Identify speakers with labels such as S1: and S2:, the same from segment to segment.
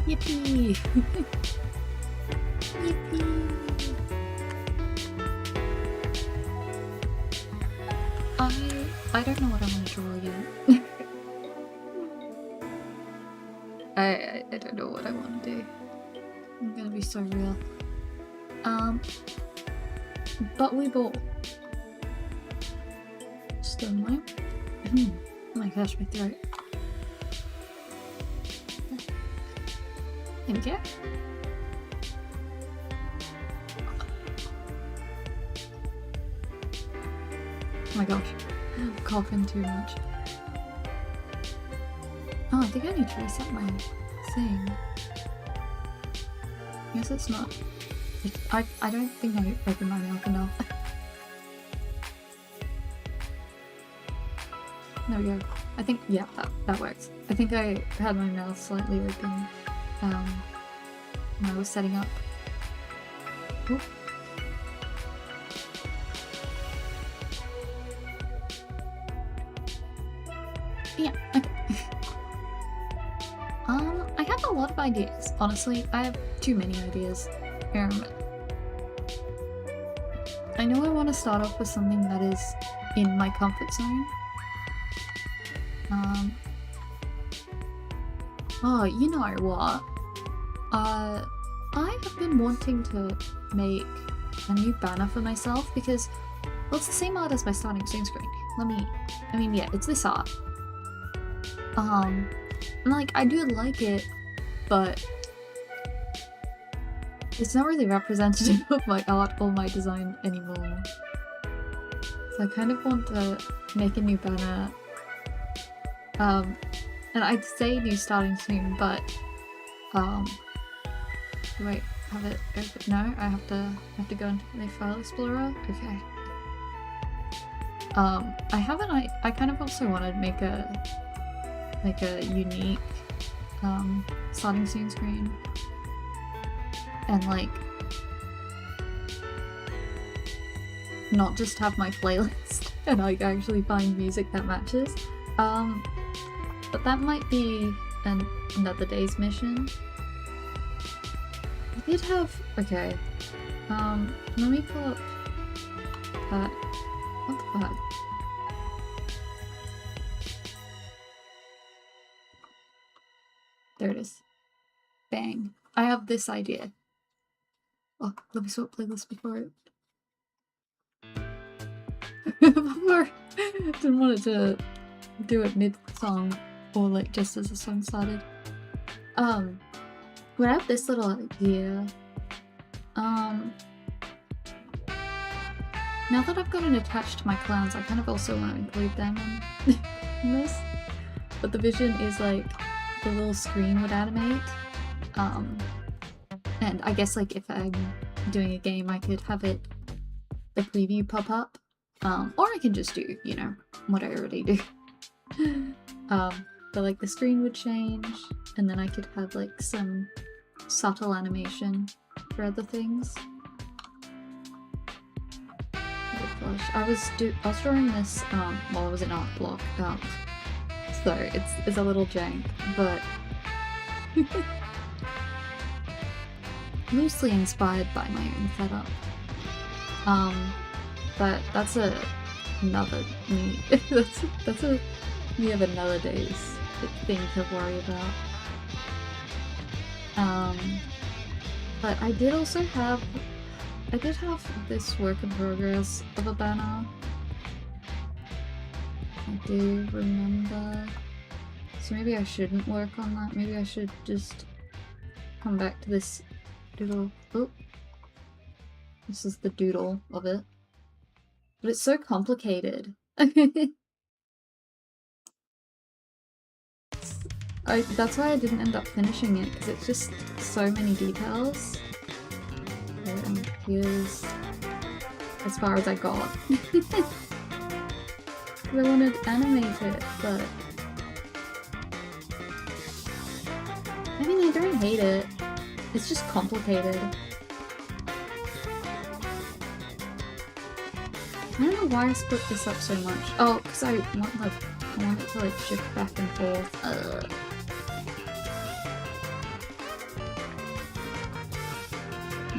S1: Yippee! Yippee! I don't know what I want to draw yet. I don't know what I want to do. I'm gonna be so real. But we bought stone lamp. Oh my gosh, my throat. There we go. Oh my gosh, I'm coughing too much. Oh, I think I need to reset my thing. I guess it's not. I don't think I opened my mouth enough. There we go. I think, yeah, that works. I think I had my mouth slightly open when I was setting up. Oop. Yeah, okay. I have a lot of ideas. Honestly, I have too many ideas. I know I want to start off with something that is in my comfort zone. Oh, you know what? I have been wanting to make a new banner for myself because, well, it's the same art as my starting screen. Yeah, it's this art. And like, I do like it, but it's not really representative of my art or my design anymore. So I kind of want to make a new banner. And I'd say new starting soon, but do I have it open? No, I have to go into my file explorer. Okay. I kind of also want to make a unique starting soon screen, and like not just have my playlist and like actually find music that matches. But that might be another day's mission. I did have... Okay. Let me pull up... what the fuck? There it is. Bang. I have this idea. Oh, let me swap playlist before it... Didn't want it to do it mid-song. Or like just as the song started. We have this little idea. Now that I've got it attached to my clowns, I kind of also want to include them in this. But the vision is like the little screen would animate. And I guess like if I'm doing a game, I could have it, the preview pop up. Or I can just do, you know, what I already do. But like the screen would change, and then I could have like some subtle animation for other things. Oh gosh, I was drawing this while I was in art block, so it's a little jank, but loosely inspired by my own setup. But that's another we have another day's thing to worry about. But I did have this work in progress of a banner. I do remember. So maybe I shouldn't work on that. Maybe I should just come back to this doodle. Oh, this is the doodle of it. But it's so complicated. That's why I didn't end up finishing it, because it's just so many details. Okay, and here's as far as I got. I wanted to animate it, but I mean, I don't hate it. It's just complicated. I don't know why I split this up so much. Oh, because I want it to like shift back and forth.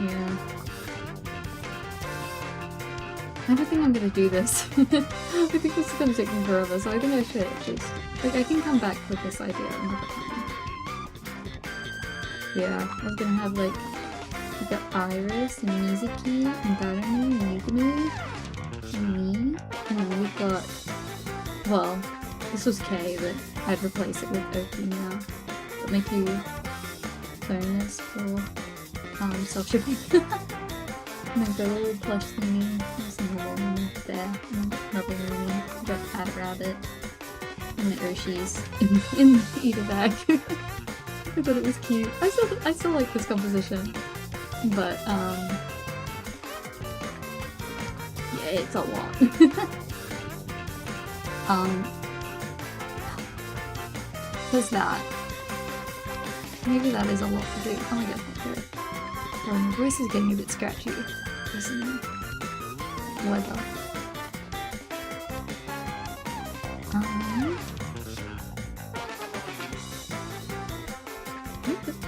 S1: Yeah. I don't think I'm gonna do this. I think this is gonna take me forever, so I think I should just... Like, I can come back with this idea another time. Yeah, I'm gonna have, like, we got Iris, and Mizuki, and Darumi, and Yukimi, and me, and then we've got... Well, this was K, but I'd replace it with Oki now. But make you bonus for self-shipping. And then the little plush thingy, there's another one there, another Rooney, got Cat Rabbit, and the Urshis in the eater bag. I thought it was cute. I still like this composition, but yeah, it's a lot. There's that. Maybe that is a lot to do. Oh my god, my voice is getting a bit scratchy recently. Weather.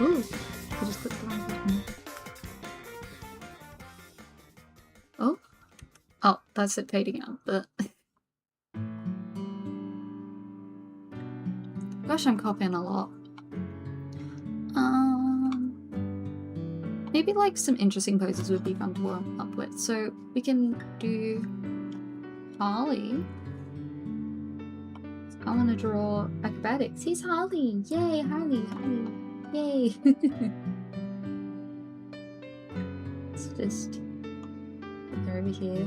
S1: Ooh, I just clicked the wrong button. Oh? Oh, that's it fading out, but... Gosh, I'm coughing a lot. Maybe like some interesting poses would be fun to warm up with. So we can do Harley. I want to draw acrobatics. He's Harley! Yay, Harley, Harley! Yay! Let's just go over here.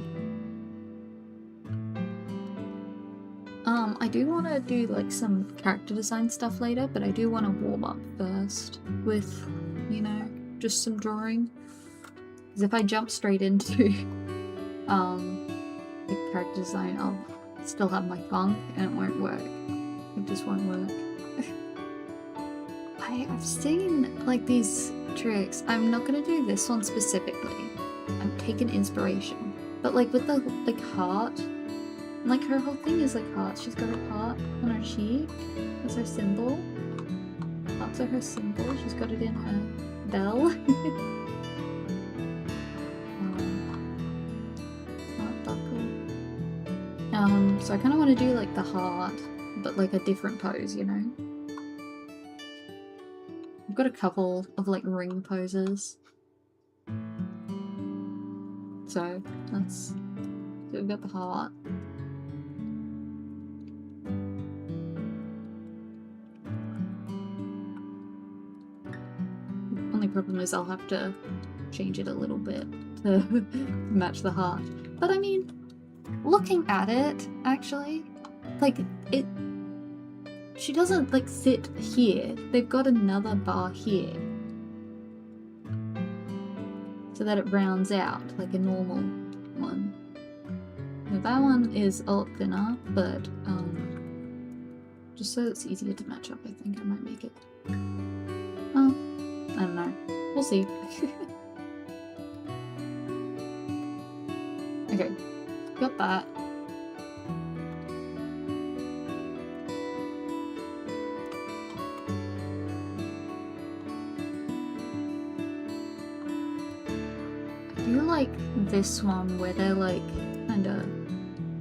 S1: I do want to do like some character design stuff later, but I do want to warm up first with, you know, just some drawing. Because if I jump straight into the character design, I'll still have my funk and it won't work. It just won't work. I've seen like these tricks. I'm not gonna do this one specifically. I'm taking inspiration. But like with the like heart, like her whole thing is like hearts. She's got a heart on her cheek. That's her symbol. Hearts are her symbol. She's got it in her bell. Heart buckle. So I kind of want to do like the heart, but like a different pose, you know? I've got a couple of like ring poses. So we've got the heart. Only problem is I'll have to change it a little bit to match the heart. But I mean, looking at it, actually, like, she doesn't, like, sit here. They've got another bar here. So that it rounds out, like a normal one. Now that one is a lot thinner, but, just so it's easier to match up, I think I might make it. I don't know. We'll see. Okay, got that. I do like this one where they're like kinda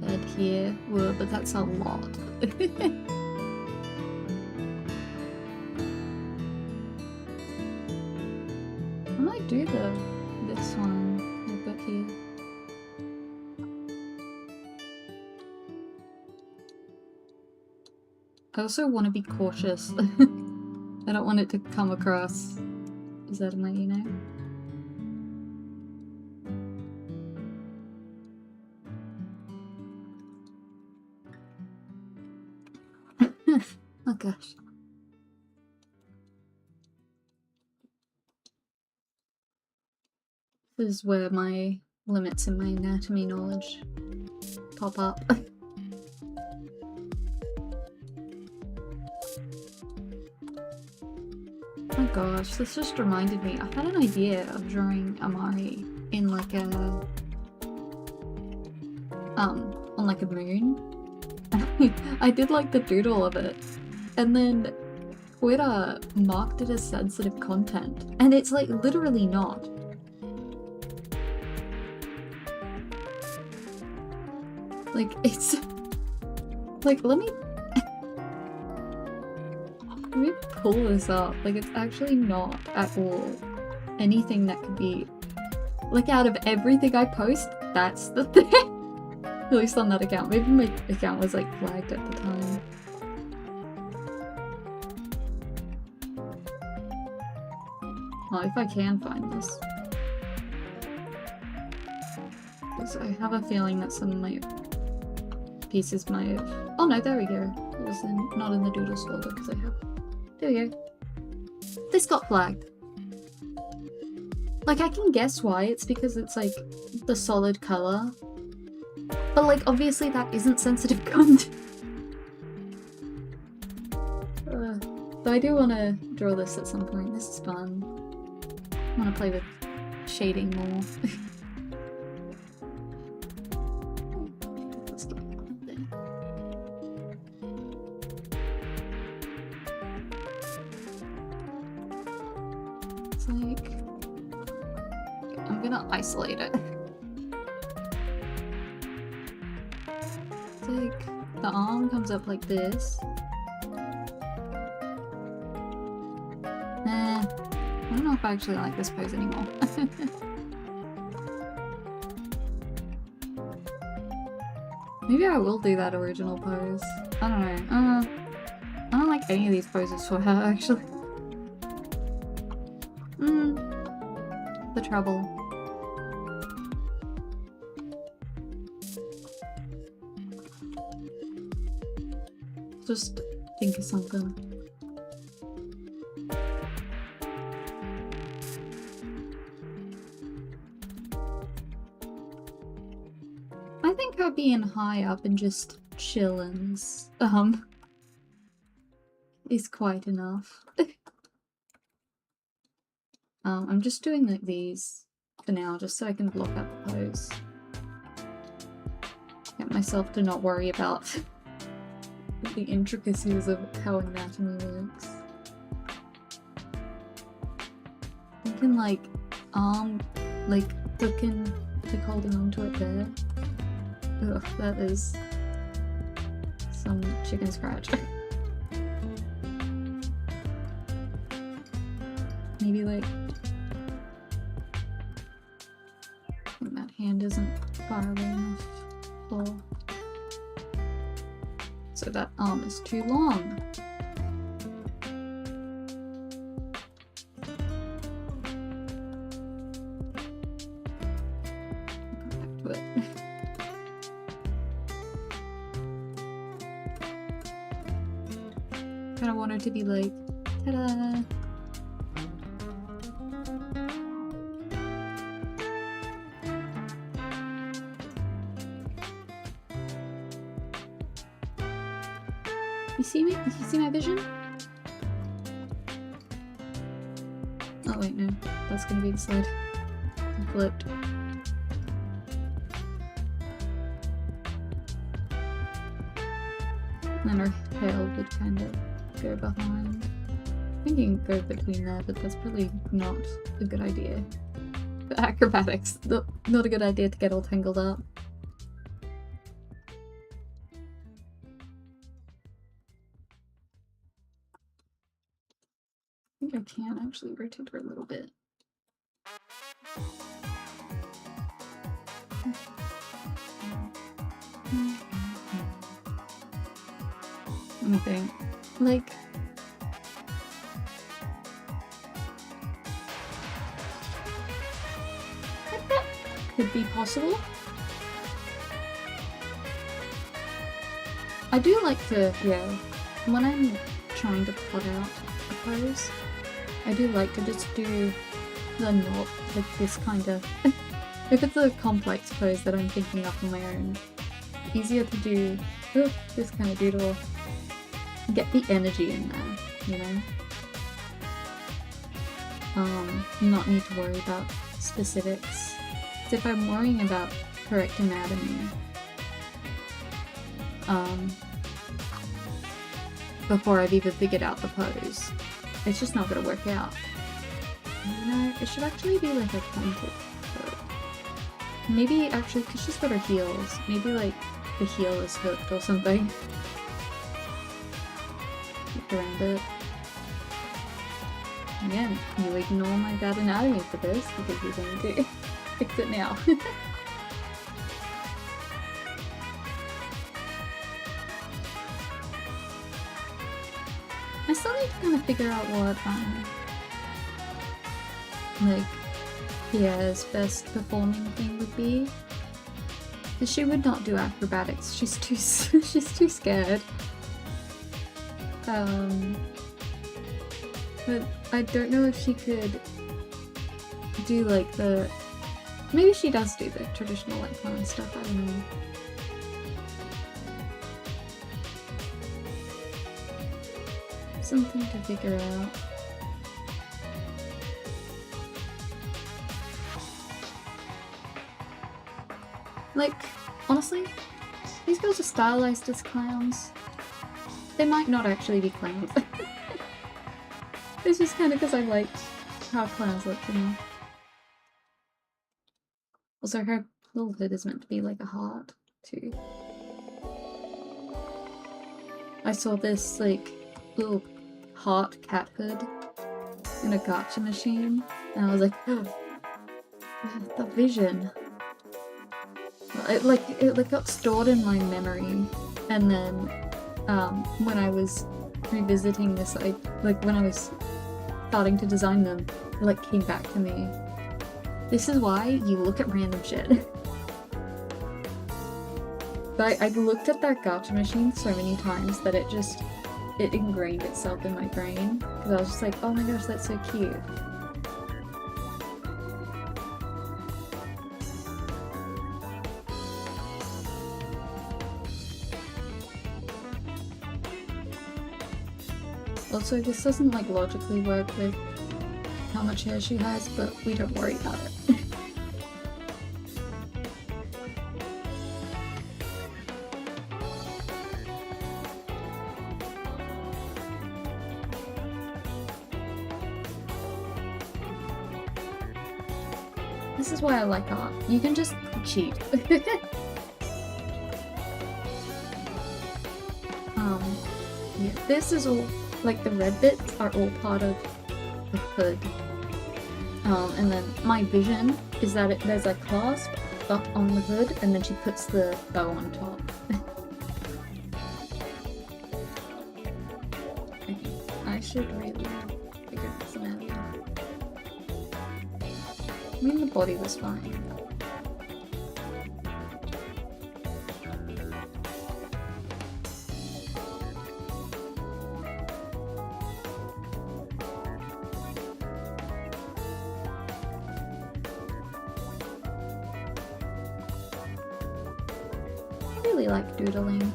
S1: head here, but that's a lot. I might do this one we've got here. I also want to be cautious. I don't want it to come across as that my, you know? Oh gosh. This is where my limits in my anatomy knowledge pop up. Oh my gosh, this just reminded me. I had an idea of drawing Amari in like a on like a moon. I did like the doodle of it, and then Twitter marked it as sensitive content, and it's like literally not. Like, it's... Like, let me pull this up. Like, it's actually not at all anything that could be... Like, out of everything I post, that's the thing. At least on that account. Maybe my account was, like, flagged at the time. Oh, if I can find this. Because I have a feeling that some of my pieces might have... Oh no, there we go. It was not in the doodles folder because I have... There we go. This got flagged. Like, I can guess why. It's because it's, like, the solid colour. But, like, obviously that isn't sensitive content. Though I do want to draw this at some point. This is fun. I want to play with shading more. Let's get up there. It's like... I'm gonna isolate it. It's like the arm comes up like this. I don't know if I actually like this pose anymore. Maybe I will do that original pose. I don't know. I don't like any of these poses for her, actually. The trouble. Just think of something. I think her being high up and just chillins, is quite enough. I'm just doing like these for now, just so I can block out the pose. Get myself to not worry about the intricacies of how anatomy works. Thinking like arm, like hooking, like holding onto it there. Ugh, that is some chicken scratch. Maybe like... I think that hand isn't far away enough for... So that arm is too long. Back to it. Kind of want her to be like, ta-da! You see me? You see my vision? Oh wait, no. That's gonna be the side. I flipped. And her tail would kind of go behind. I think you can go between there, but that's probably not a good idea. For acrobatics, not a good idea to get all tangled up. I think I can actually rotate her a little bit. Let me think. Like... that could be possible. I do like to, yeah, when I'm trying to plot out a pose, I do like to just do the knot, like this kind of... If it's a complex pose that I'm thinking up on my own, easier to do this kind of doodle. Get the energy in there, you know? Not need to worry about specifics. So if I'm worrying about correct anatomy, before I've even figured out the pose, it's just not gonna work out. You know, it should actually be like a pointed pose. Maybe actually, because she's got her heels, maybe like the heel is hooked or something. Get around it. Again, you ignore my bad anatomy for this because you're going to fix it now. I still need to kind of figure out what, like, Pierre's best performing thing would be. Because she would not do acrobatics, she's too scared. But I don't know if she could do like the... Maybe she does do the traditional like clown stuff, I don't know. Something to figure out. Like, honestly, these girls are stylized as clowns. They might not actually be clowns. It's just kind of because I like how clowns look to me. Also, her little hood is meant to be like a heart, too. I saw this, like, little heart cat hood in a gacha machine, and I was like, oh, the vision. It got stored in my memory, and then when I was revisiting this, when I was starting to design them, it like came back to me. This is why you look at random shit. But I looked at that gacha machine so many times that it ingrained itself in my brain, because I was just like, oh my gosh, that's so cute. Also, this doesn't like logically work with how much hair she has, but we don't worry about it. This is why I like art. You can just cheat. Yeah, this is all, like the red bits are all part of the hood. And then my vision is that there's a clasp up on the hood, and then she puts the bow on top. Okay, I should really figure this out. I mean, the body was fine. I really like doodling.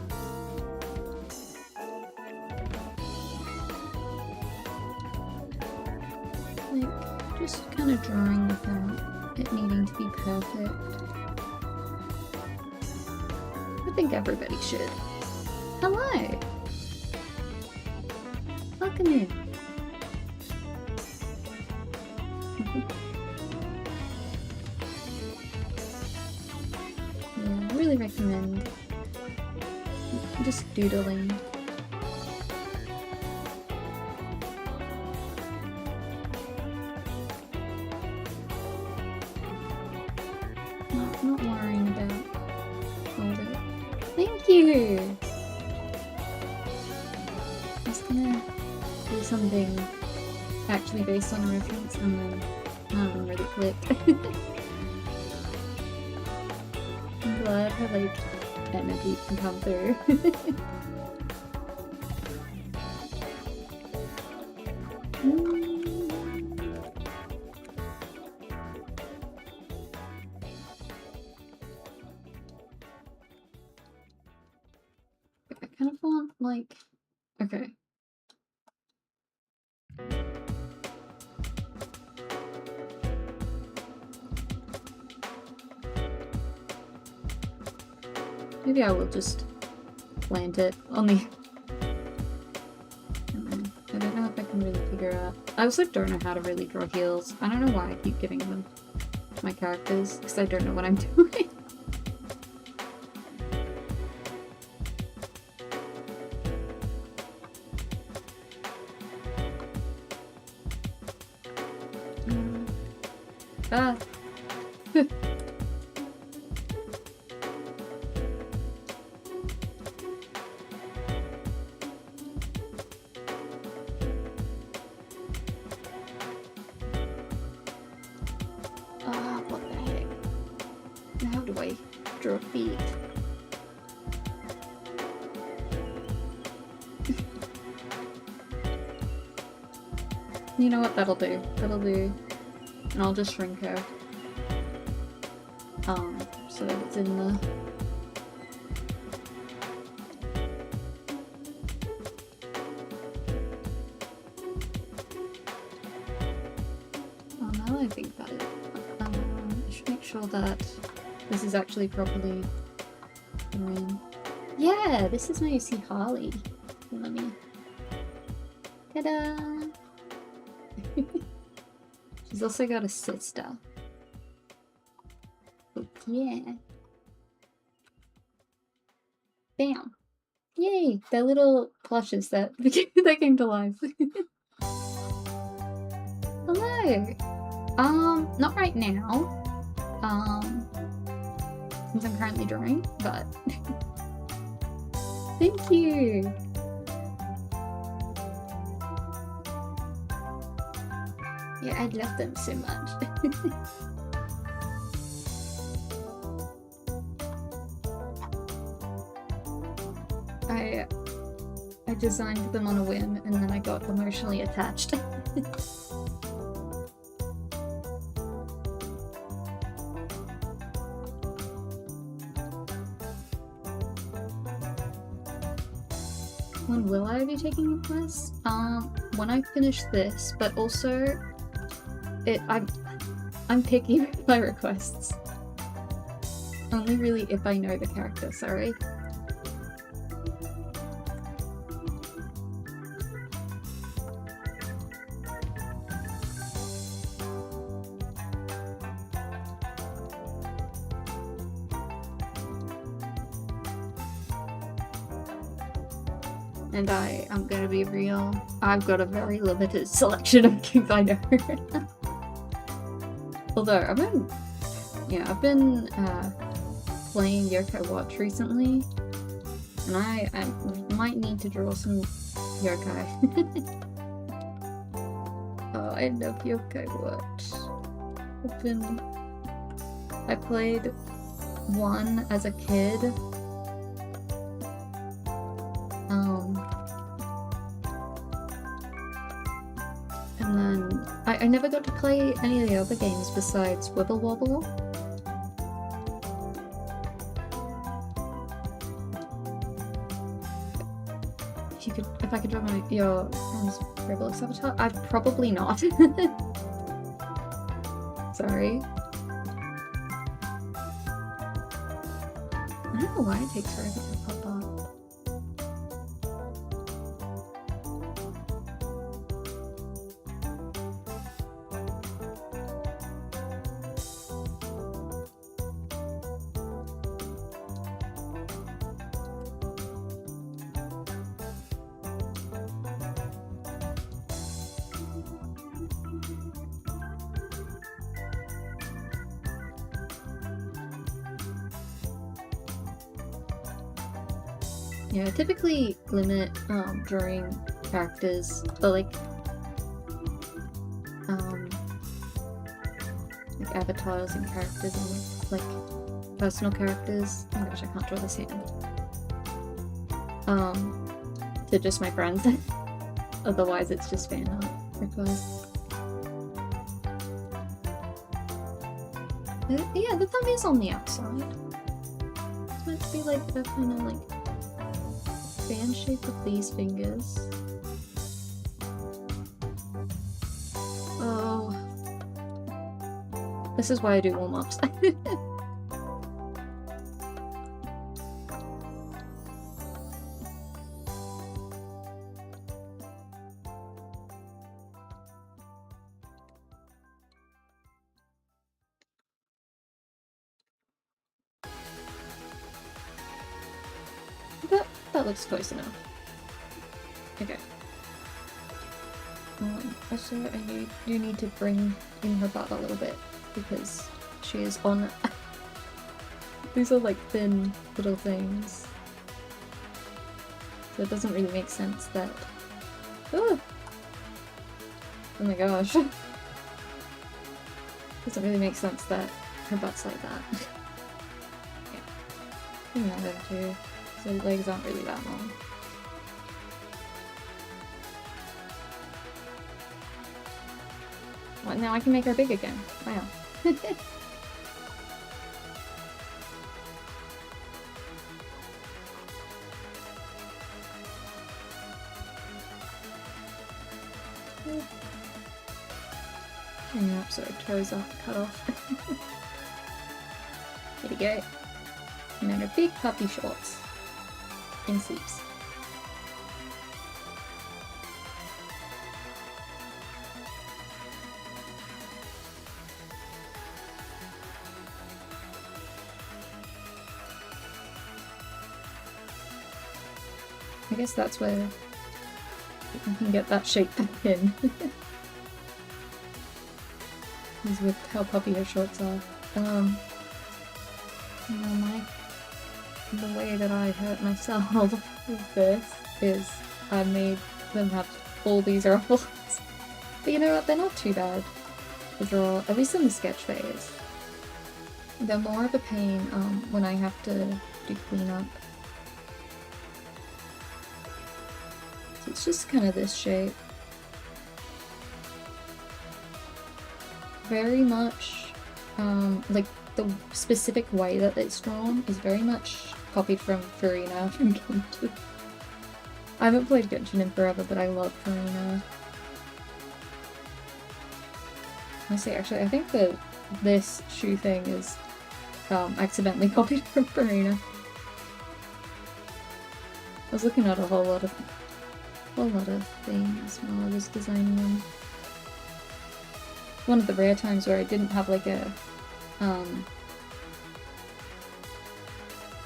S1: Like, just kind of drawing without it needing to be perfect. I think everybody should. Hello! Welcome in. Yeah, I really recommend just doodling. Not worrying about all of it. Thank you! I'm just gonna do something actually based on a reference, and then none of them really clicked. I'm glad her like energy can come through. I kind of want like, okay. Maybe I will just plant it on the... I don't know if I can really figure out... I also don't know how to really draw heels. I don't know why I keep giving them to my characters, because I don't know what I'm doing. Ah. Ah, what the heck? How do I draw feet? You know what? That'll do. That'll do. And I'll just shrink her. So that it's in the... Oh, now that I think about it, I should make sure that this is actually properly going. Yeah, this is where you see Harley. Let me... Ta-da! She's also got a sister. But yeah. Bam! Yay! They're little plushes that they came to life. Hello! Not right now. Since I'm currently drawing, but thank you! Yeah, I love them so much. I designed them on a whim and then I got emotionally attached. When will I be taking requests? When I finish this, but also I'm picky with my requests. Only really if I know the character, sorry. And I'm gonna be real, I've got a very limited selection of games I know. Although I've been playing Yokai Watch recently, and I might need to draw some yokai. Oh, I love Yokai Watch. I played one as a kid. And then I never got to play any of the other games besides Wibble Wobble. If I could draw your friend's Roblox avatar, I'd probably not. Sorry. I don't know why it takes forever to pop up. Yeah, I typically limit drawing characters, but like avatars and characters and like personal characters. Oh my gosh, I can't draw this hand. To just my friends. Otherwise, it's just fan art requests. Yeah, the thumb is on the outside. It's meant to be like a kind of like fan shape of these fingers. Oh. This is why I do warm-ups. That looks close enough. Okay. Also, I do need to bring in her butt a little bit. because she is on. These are like thin little things. So it doesn't really make sense that. Oh my gosh. Doesn't really make sense that her butt's like that. Yeah. I think that too. So the legs aren't really that long. Well, now I can make her big again. Wow. Hanging up so her toes aren't cut off. There we go. And then her big puppy shorts. And sleeves. I guess that's where you can get that shape back in. Is with how puppy her shorts are. You know, the way that I hurt myself with this is I made them have all these ruffles. But you know what, they're not too bad to draw, at least in the sketch phase. They're more of a pain when I have to do cleanup. So it's just kind of this shape. Very much, like the specific way that it's drawn is very much copied from Farina from Genshin. I haven't played Genshin in forever, but I love Farina. Honestly, actually, I think that this shoe thing is accidentally copied from Farina. I was looking at a whole lot of things while I was designing them. One of the rare times where I didn't have like a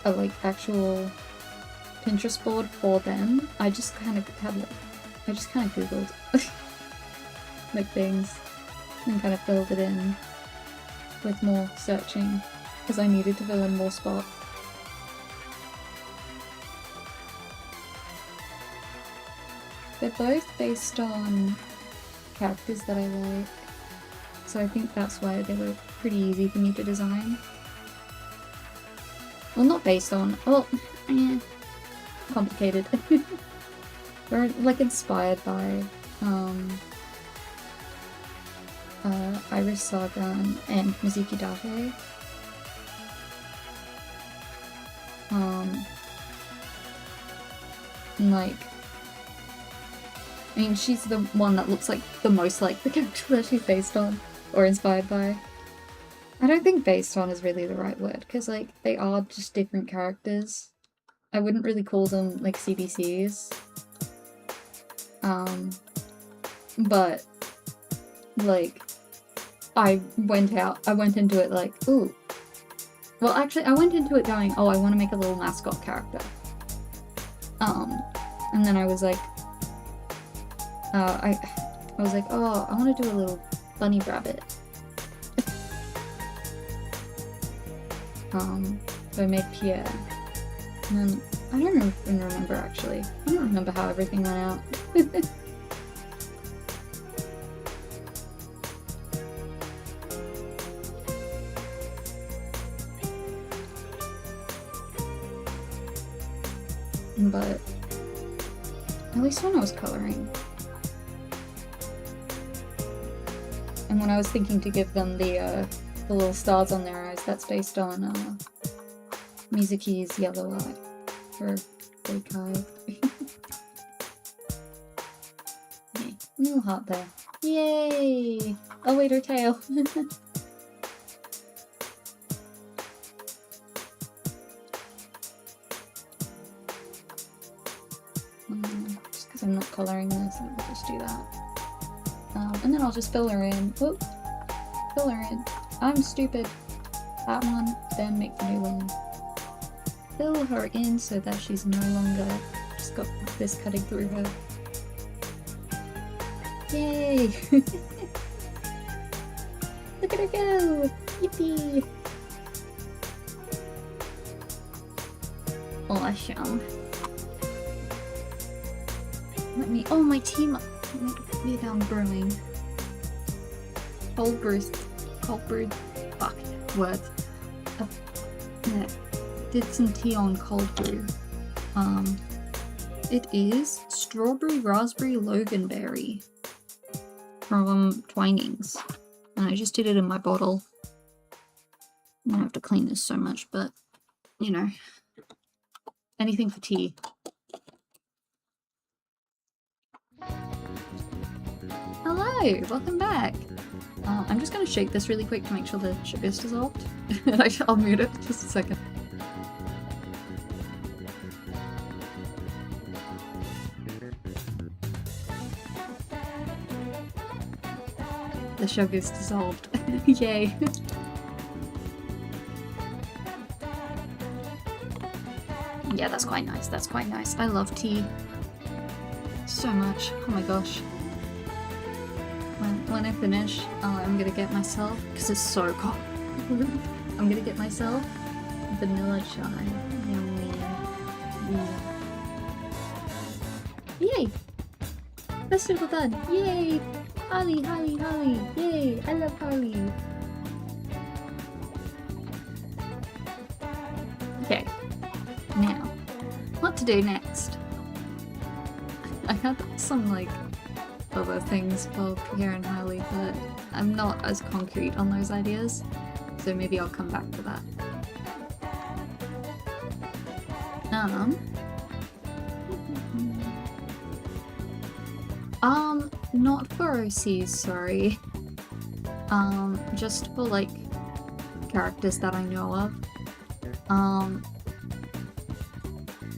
S1: like actual Pinterest board for them. I just kind of had like, I just kind of googled like things and kind of filled it in with more searching because I needed to fill in more spots. They're both based on characters that I like. So I think that's why they were pretty easy for me to design. Well, not based on, well, yeah, complicated. They're like inspired by Iris Sagan and Mizuki Date. And like, I mean, she's the one that looks like the most like the character that she's based on. Or inspired by. I don't think based on is really the right word, because like they are just different characters. I wouldn't really call them like CBCs. But like I went into it like, ooh. Well, actually I went into it going, oh, I want to make a little mascot character. And then I was like, I was like, oh, I want to do a little bunny rabbit. So I made Pierre. And then, I don't even remember actually. I don't remember how everything went out. But at least when I was coloring. And when I was thinking to give them the little stars on their eyes, that's based on Mizuki's yellow eye for fake eye. Okay, little heart there. Yay! Oh wait, her tail. Just because I'm not colouring this, I'll just do that. And then I'll just fill her in. Whoop! Fill her in. I'm stupid. That one, then make the new one. Fill her in so that she's no longer just got this cutting through her. Yay! Look at her go! Yippee! Awesome. Let me. Oh, my team. Me down brewing. Cold brew. Fuck. Words. Yeah. Did some tea on cold brew. It is strawberry raspberry loganberry from Twinings. And I just did it in my bottle. I'm gonna have to clean this so much, but you know, anything for tea. Hello, welcome back. I'm just gonna shake this really quick to make sure the sugar's dissolved. I'll mute it just a second. The sugar's dissolved. Yay. Yeah, that's quite nice. That's quite nice. I love tea so much. Oh my gosh. When I finish, I'm gonna get myself, because it's so cold, I'm gonna get myself vanilla chai. Yay! Festival done! Yay! Holly, Holly, Holly! Yay! I love Holly! Okay. Now, what to do next? I had some, like, other things for Pierre and Harley, but I'm not as concrete on those ideas, so maybe I'll come back to that. Not for OCs, sorry. Just for, like, characters that I know of.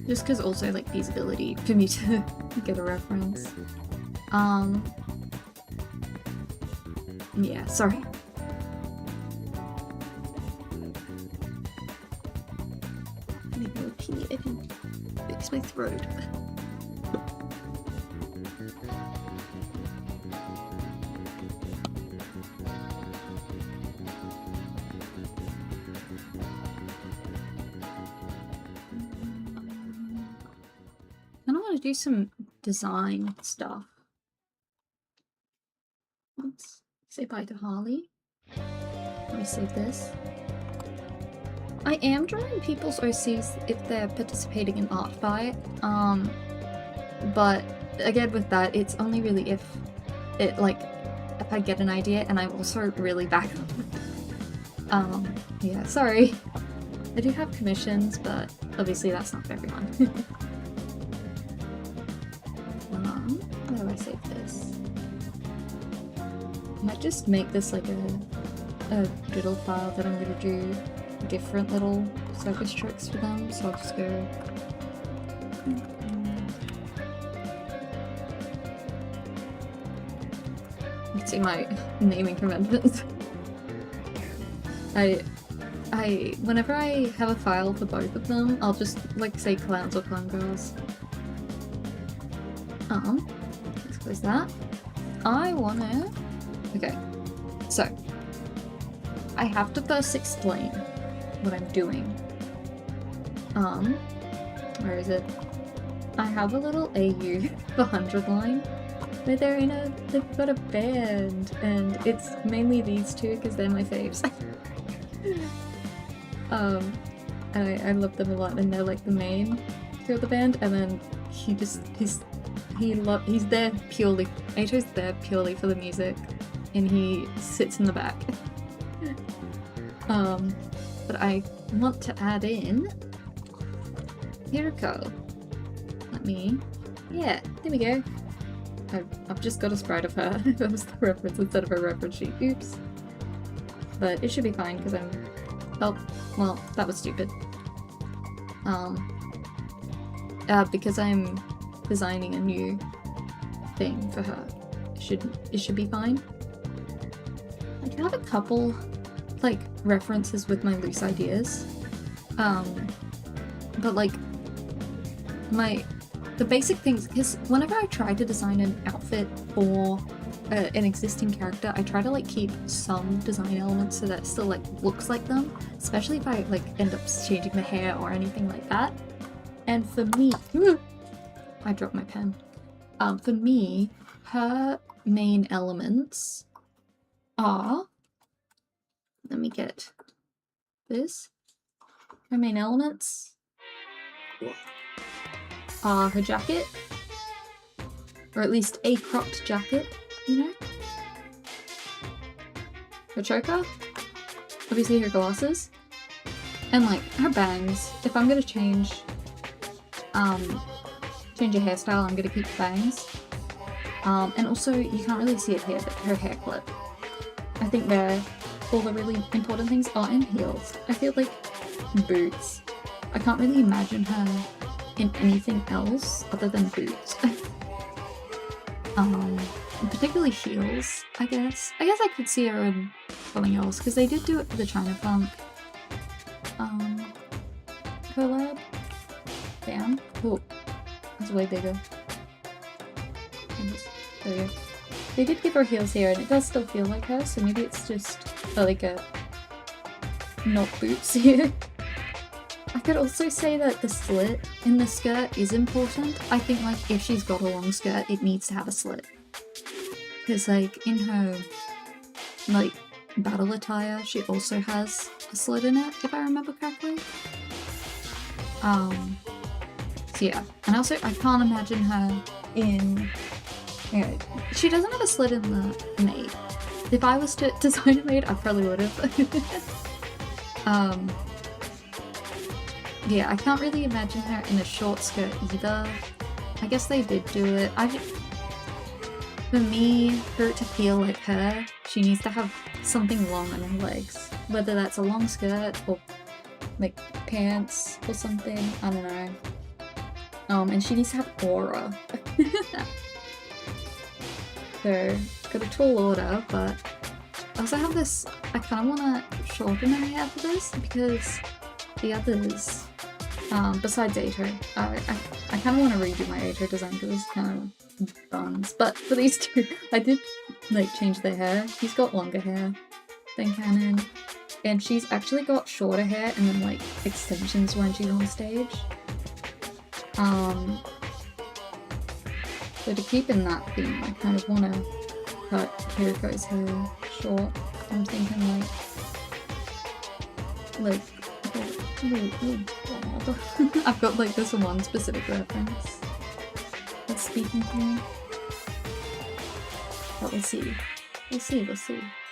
S1: Just because also, like, feasibility for me to get a reference. Yeah, sorry. I need more tea. I can fix my throat. Do some design stuff. Let's say bye to Harley. Let me save this. I am drawing people's OCs if they're participating in art fight. But again with that, it's only really if it if I get an idea and I'm also really back. Yeah, sorry. I do have commissions, but obviously that's not for everyone. Where do I save this? I might just make this like a doodle file that I'm gonna do different little circus tricks for them, so I'll just go... Let's see my naming conventions. Whenever I have a file for both of them, I'll just like say clowns or clown girls. Let's close that. I wanna... Okay, so I have to first explain what I'm doing. Where is it? I have a little AU for 100 line where they've got a band, and it's mainly these two because they're my faves. And I love them a lot, and they're like the main two of the band, and then he's there purely, Aito's there purely for the music, and he sits in the back. But I want to add in Hiriko. Yeah, there we go. I've just got a sprite of her. That was the reference instead of a reference sheet. Oops. But it should be fine because I'm... Oh, well, that was stupid. Because I'm designing a new thing for her. It should be fine. I do have a couple, like, references with my loose ideas. But, like, the basic things, because whenever I try to design an outfit for an existing character, I try to like keep some design elements so that it still like looks like them, especially if I like end up changing the hair or anything like that. And for me, I dropped my pen. For me, her main elements are, let me get this. Her main elements are her jacket, or at least a cropped jacket, you know? Her choker, obviously her glasses, and like her bangs. If I'm gonna change a hairstyle, I'm gonna keep the bangs. And also, you can't really see it here, but her hair clip. I think they're all the really important things. Oh, and heels. I feel like boots. I can't really imagine her in anything else other than boots. Particularly heels, I guess. I guess I could see her in something else, because they did do it for the China Punk collab. Damn. Oh, that's way bigger. There we go. They did give her heels here, and it does still feel like her, so maybe it's just like a not boots here. I could also say that the slit in the skirt is important. I think like if she's got a long skirt, it needs to have a slit. Because like in her like battle attire, she also has a slit in it, if I remember correctly. So yeah, and also I can't imagine her in. Anyway, she doesn't have a slit in the maid. If I was to design a maid, I probably would have. Yeah, I can't really imagine her in a short skirt either. I guess they did do it. For me, for it to feel like her, she needs to have something long on her legs. Whether that's a long skirt or like pants or something, I don't know. And she needs to have aura. So, it's got a tall order, but I also have this, I kind of want to shorten her hair for this, because the others, besides Ato, I kind of want to redo my Ato design because it's kind of buns, but for these two, I did like change their hair. He's got longer hair than Canon, and she's actually got shorter hair and then like extensions when she's on stage. So to keep in that theme, I kind of want to cut Hiriko's hair short. I'm thinking like I've got like this one specific reference that's speaking to me. But we'll see. We'll see.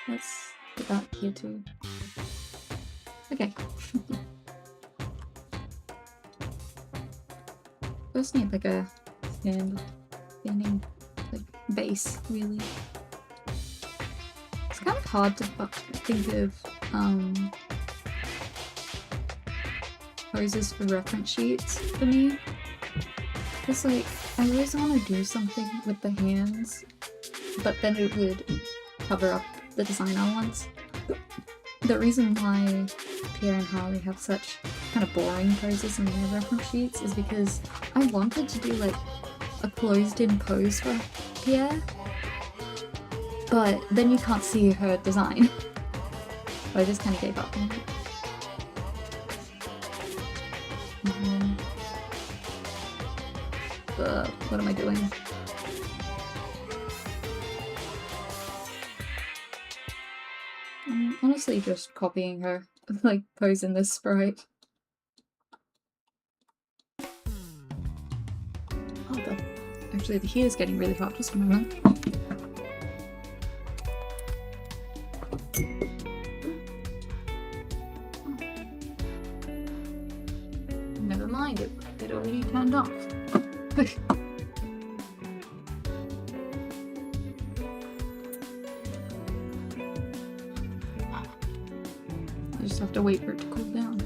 S1: Let's put that here too. Okay. First need like a standing like base, really. It's kind of hard to think of poses for reference sheets for me. Because like I always want to do something with the hands, but then it would cover up the design elements. The reason why Pierre and Harley have such kind of boring poses in their reference sheets is because I wanted to do like a closed-in pose for Pierre, but then you can't see her design. So I just kind of gave up on it. What am I doing? I'm honestly just copying her, like posing this sprite. Actually, the heat is getting really hot. Just a moment. Never mind, it already turned off. I just have to wait for it to cool down.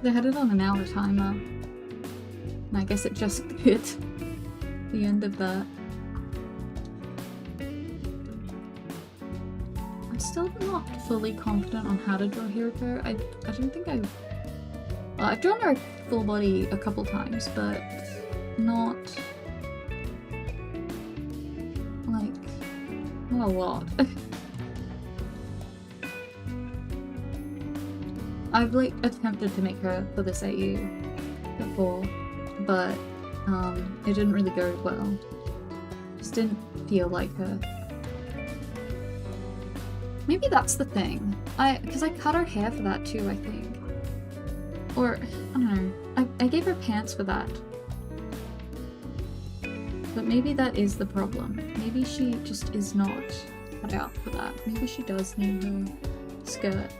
S1: They had it on an hour timer, and I guess it just hit the end of that. I'm still not fully confident on how to draw Hiriko. I don't think I've I've drawn her full body a couple times, but not like not a lot. I've like attempted to make her for this AU before, but it didn't really go well. Just didn't feel like her. Maybe that's the thing. Because I cut her hair for that too, I think. Or, I don't know. I gave her pants for that. But maybe that is the problem. Maybe she just is not cut out for that. Maybe she does need her skirt.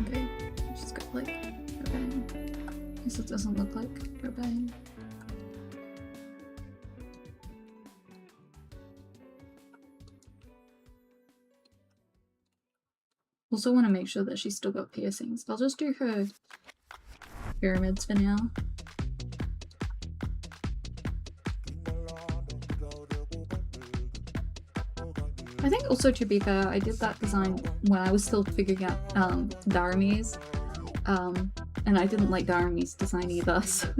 S1: Okay, she's got like her bang. I guess it doesn't look like her bang. Also want to make sure that she's still got piercings. I'll just do her pyramids for now. I think also, to be fair, I did that design when I was still figuring out Darami's, and I didn't like Darami's design either, so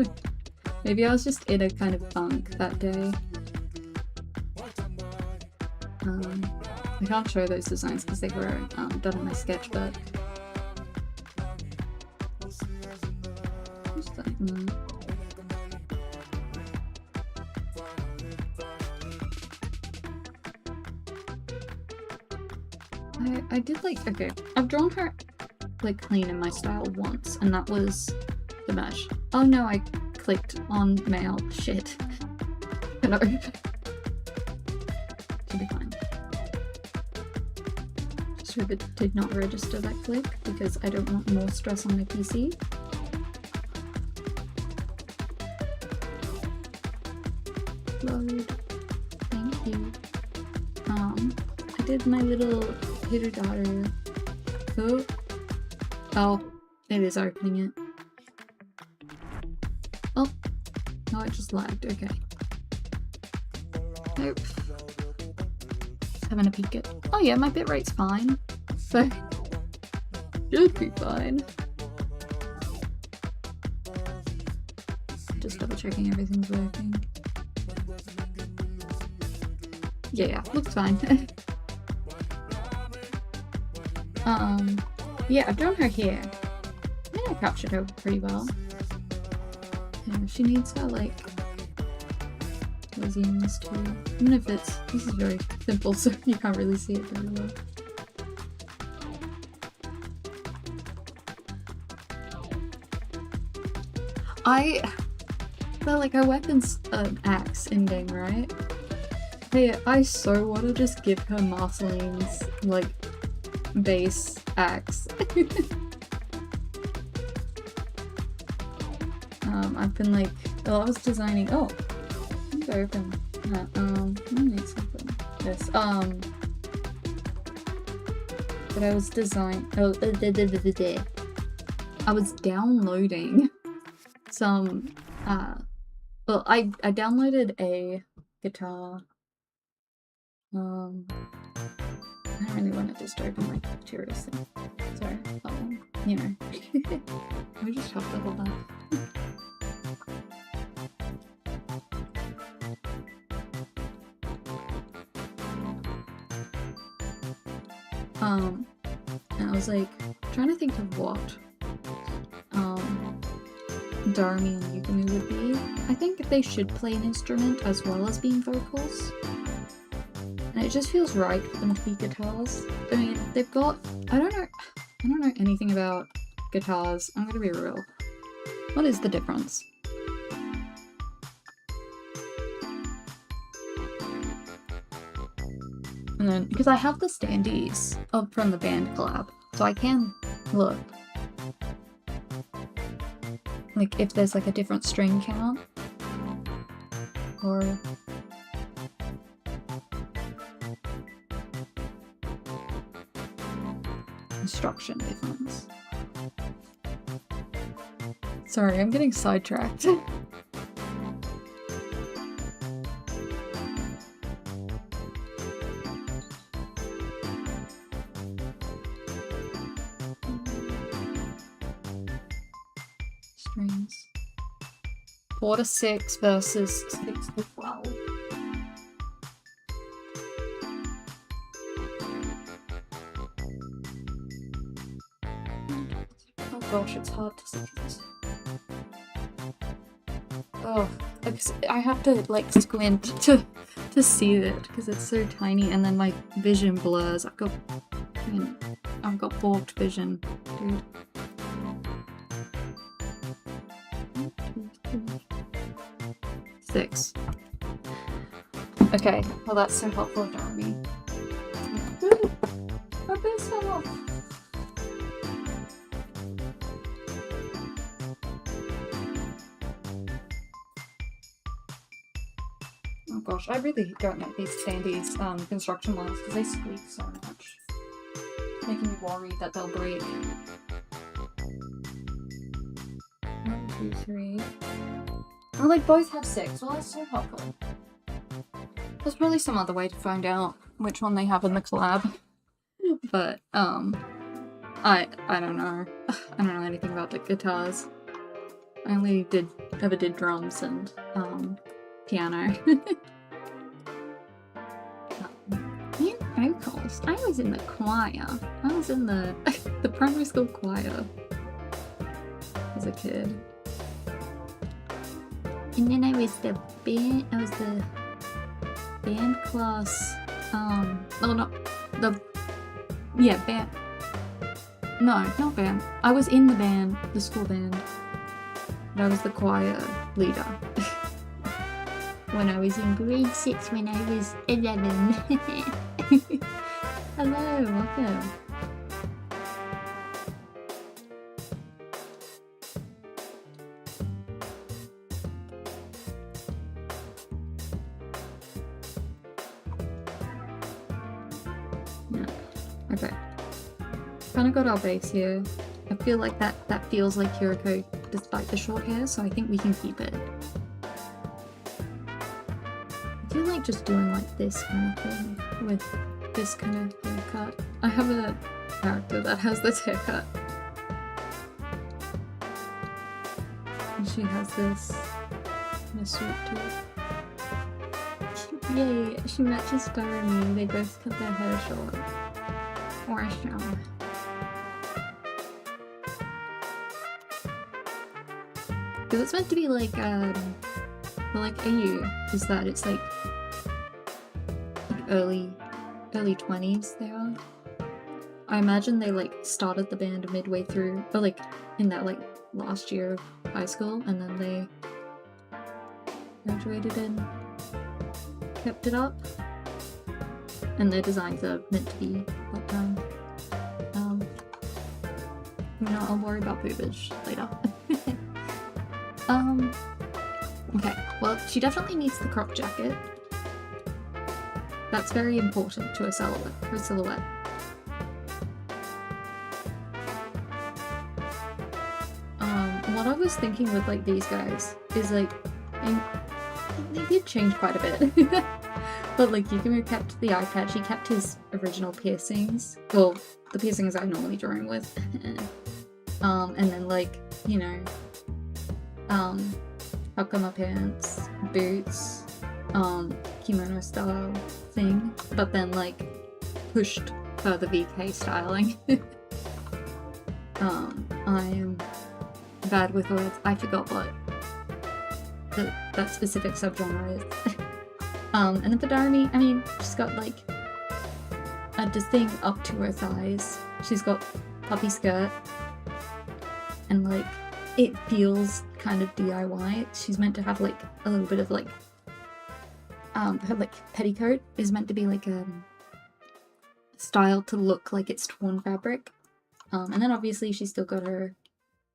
S1: maybe I was just in a kind of funk that day. I can't show those designs because they were done in my sketchbook. I did like, okay, I've drawn her like clean in my style once, and that was the mesh. Oh no, I clicked on male. Shit. No. Should be fine. Just hope it did not register that click because I don't want more stress on my PC. Load. Thank you. I did my little hitter daughter. Oh, it is opening it. Oh, no, it just lagged. Okay. Nope. Having a peek at. Oh yeah, my bitrate's fine. So should be fine. Just double checking everything's working. Yeah, looks fine. Yeah, I've drawn her hair. I think I captured her pretty well. Yeah, she needs her, like, lesions too. Even if this is very simple, so you can't really see it very well. But like, our weapon's an axe in-game, right? Hey, I so want to just give her Marceline's, like, base axe. I've been like, well, I was designing, oh, I think I opened that, let me make something, this, but I was I was downloading some, well, I downloaded a guitar, I don't really want to just open my materials thing. Sorry. You know. Let me just shuffle that. And I was like trying to think of what Darami and Yukimi would be. I think they should play an instrument as well as being vocals. And it just feels right for them to be guitars. I mean, they've got, I don't know anything about guitars. I'm gonna be real. What is the difference? And then, because I have the standees up from the band collab, so I can look. Like, if there's like a different string count. Or instruction difference. Sorry, I'm getting sidetracked. strings. 4 to 6 versus 6 to 12. Oh gosh, it's hard to see this. Oh, I have to like squint to see it because it's so tiny, and then my vision blurs. I've got balked vision, dude. 6. Okay, well that's so helpful, Jeremy. I pissed off. Oh gosh, I really don't like these standees construction ones because they squeak so much. Making me worried that they'll break. 1, 2, 3. Oh, they both have 6. Well, that's so helpful. There's probably some other way to find out which one they have in the collab. But, I don't know. I don't know anything about the guitars. I only ever did drums and, piano. Vocals. I was in the choir. I was in the the primary school choir as a kid. And then I was the band class, well not the, yeah, band, no, not band. I was in the band, the school band, but I was the choir leader. When I was in grade 6 when I was 11. Hello, welcome. Yeah. Okay. Kind of got our base here. I feel like that feels like Hiroko despite the short hair, so I think we can keep it. I feel like just doing like this kind of thing with this kind of haircut. I have a character that has this haircut. And she has this in a suit too. Yay, she matches Star and me. They both cut their hair short. Or short. Because it's meant to be like, AU is that it's like early 20s they are. I imagine they like started the band midway through, or like in that like last year of high school, and then they graduated and kept it up. And their designs are meant to be that time. You know, I'll worry about boobage later. Okay, well, she definitely needs the crop jacket. That's very important to her silhouette. What I was thinking with like these guys is like, they did change quite a bit. But like Yukimo kept the eye patch, he kept his original piercings. Well, the piercings I normally drawing with. And then like, you know, hakama pants, boots, kimono style thing, but then like pushed further VK styling. I am bad with words. I forgot what that specific subgenre is. And then for Darumi, I mean, she's got like this thing up to her thighs. She's got puppy skirt, and like it feels kind of DIY. She's meant to have like a little bit of like her like petticoat is meant to be like styled to look like it's torn fabric. And then obviously she's still got her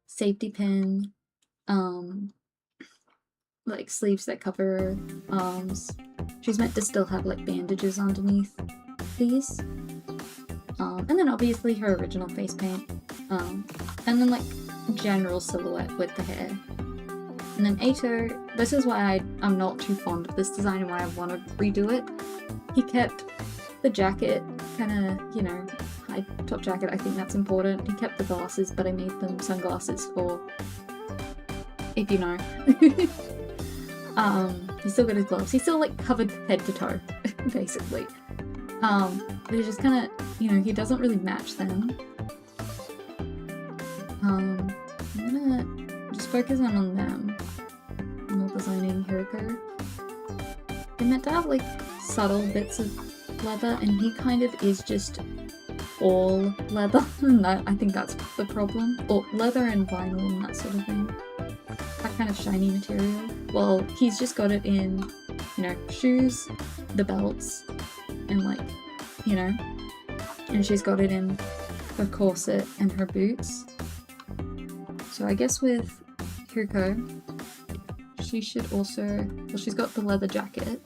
S1: safety pin, like sleeves that cover her arms. She's meant to still have like bandages underneath these. And then obviously her original face paint. And then like general silhouette with the hair. And then Eito, this is why I'm not too fond of this design and why I want to redo it. He kept the jacket, kind of, you know, high top jacket, I think that's important. He kept the glasses, but I made them sunglasses for if you know. He's still got his gloves. He's still like covered head to toe, basically. But he's just kind of, you know, he doesn't really match them. I'm gonna just focus on them. I'm not designing Hiroko. They're meant to have like subtle bits of leather, and he kind of is just all leather. And I think that's the problem. Or leather and vinyl and that sort of thing. That kind of shiny material. Well, he's just got it in, you know, shoes, the belts, and like, you know, and she's got it in her corset and her boots. So I guess with Hiroko, she should also, well, she's got the leather jacket.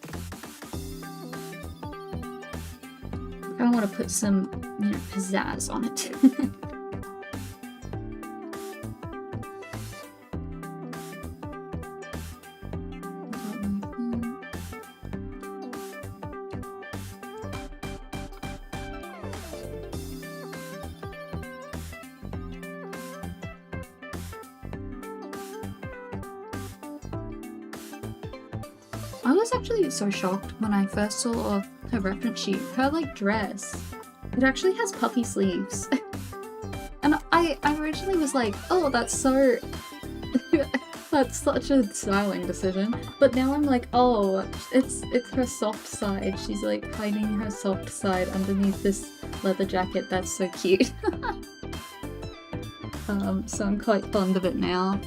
S1: I kind of want to put some, you know, pizzazz on it. I was actually so shocked when I first saw her reference sheet. Her like dress, it actually has puffy sleeves. And I originally was like, oh, that's so that's such a styling decision. But now I'm like, oh, it's her soft side. She's like hiding her soft side underneath this leather jacket. That's so cute. So I'm quite fond of it now.